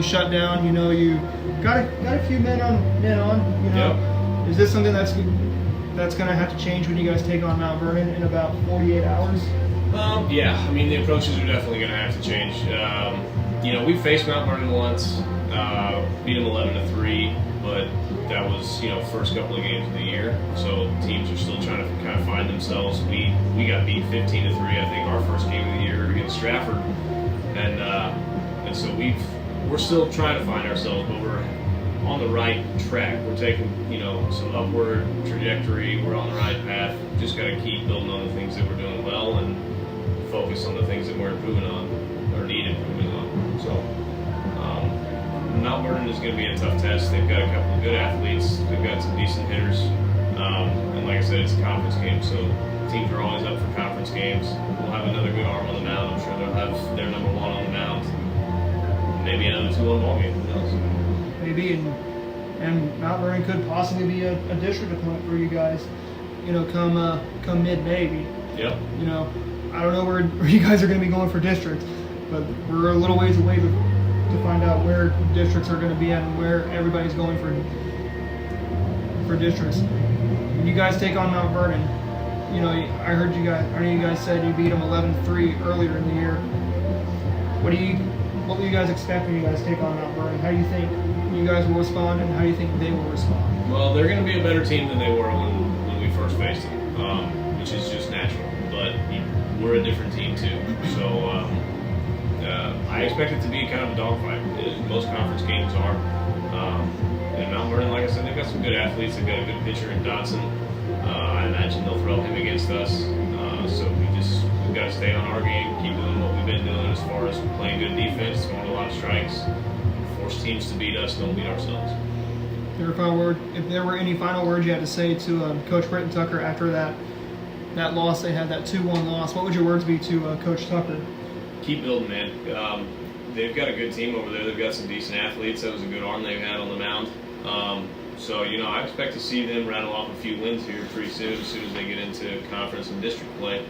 shut down. You got a few men on. Yep. Is this something that's going to have to change when you guys take on Mount Vernon in about 48 hours? Yeah, I mean, the approaches are definitely going to have to change. We faced Mount Vernon once, beat them 11-3, but that was first couple of games of the year. So teams are still trying to kind of find themselves. We got beat 15-3, I think, our first game of the year against Stratford, and so we're still trying to find ourselves, but we're on the right track. We're taking some upward trajectory. We're on the right path. Just got to keep building on the things that we're doing well and focus on the things that we're improving on or need improving on. So Mount Vernon is going to be a tough test. They've got a couple of good athletes. They've got some decent hitters, and like I said, it's a conference game, so teams are always up for conference games. We'll have another good arm on the mound. I'm sure they'll have their number 1 on the mound. Maybe another 2-1 ball game. Who knows? Maybe, and Mount Vernon could possibly be a district opponent for you guys. Come mid-May. Yep. I don't know where you guys are going to be going for districts, but we're a little ways away to find out where districts are going to be at and where everybody's going for districts. When you guys take on Mount Vernon, I heard you guys said you beat them 11-3 earlier in the year. What will you guys expect when you guys take on Mount Vernon? How do you think you guys will respond, and how do you think they will respond? Well, they're going to be a better team than they were when we first faced them, which is just natural. But we're a different team too, so I expect it to be kind of a dogfight. Most conference games are. And Mount Vernon, like I said, they've got some good athletes. They've got a good pitcher in Dodson. I imagine they'll throw him against us. So we've got to stay on our game, keep doing what we've been doing as far as playing good defense, throwing a lot of strikes, force teams to beat us, don't beat ourselves. If there were any final words you had to say to Coach Britton Tucker after that loss, they had that 2-1 loss, what would your words be to Coach Tucker? Keep building, man. They've got a good team over there. They've got some decent athletes. That was a good arm they've had on the mound. So, I expect to see them rattle off a few wins here pretty soon as they get into conference and district play.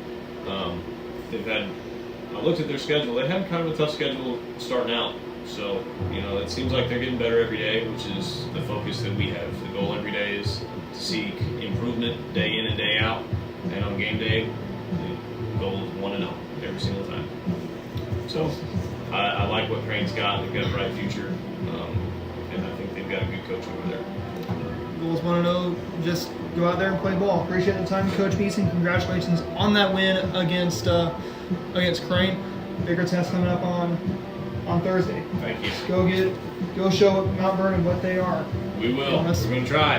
I looked at their schedule. They had kind of a tough schedule starting out. So, it seems like they're getting better every day, which is the focus that we have. The goal every day is to seek improvement day in and day out. And on game day, the goal is 1-0 every single time. So, I like what Crane's got. They've got a bright future. And I think they've got a good coach over there. Goals 1-0. Just go out there and play ball. Appreciate the time, Coach Beeson. Congratulations on that win against Crane. Bigger test coming up on Thursday. Thank you. Go show Mount Vernon what they are. We will. We're going to try.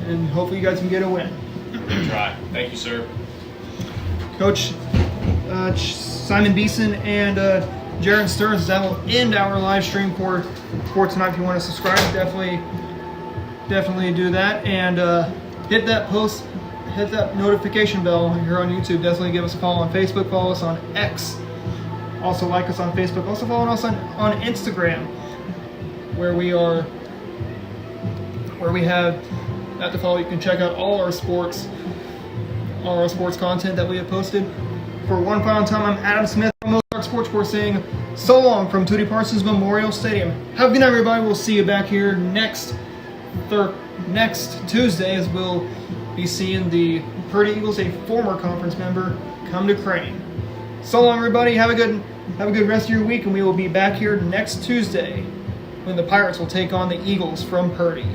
And hopefully you guys can get a win. We're going to try. Thank you, sir. Coach Simon Beeson and Jaron Stearns. That will end our live stream for tonight. If you want to subscribe, definitely do that, and hit that notification bell here on YouTube. Definitely give us a follow on Facebook. Follow us on X. Also like us on Facebook. Also follow us on Instagram, where we have at the follow. You can check out all our sports content that we have posted. For one final time, I'm Adam Smith from Ozark Sports Corps saying so long from Tootie Parsons Memorial Stadium. Have a good night, everybody. We'll see you back here next Tuesday, as we'll be seeing the Purdy Eagles, a former conference member, come to Crane. So long, everybody. Have a good rest of your week, and we will be back here next Tuesday when the Pirates will take on the Eagles from Purdy.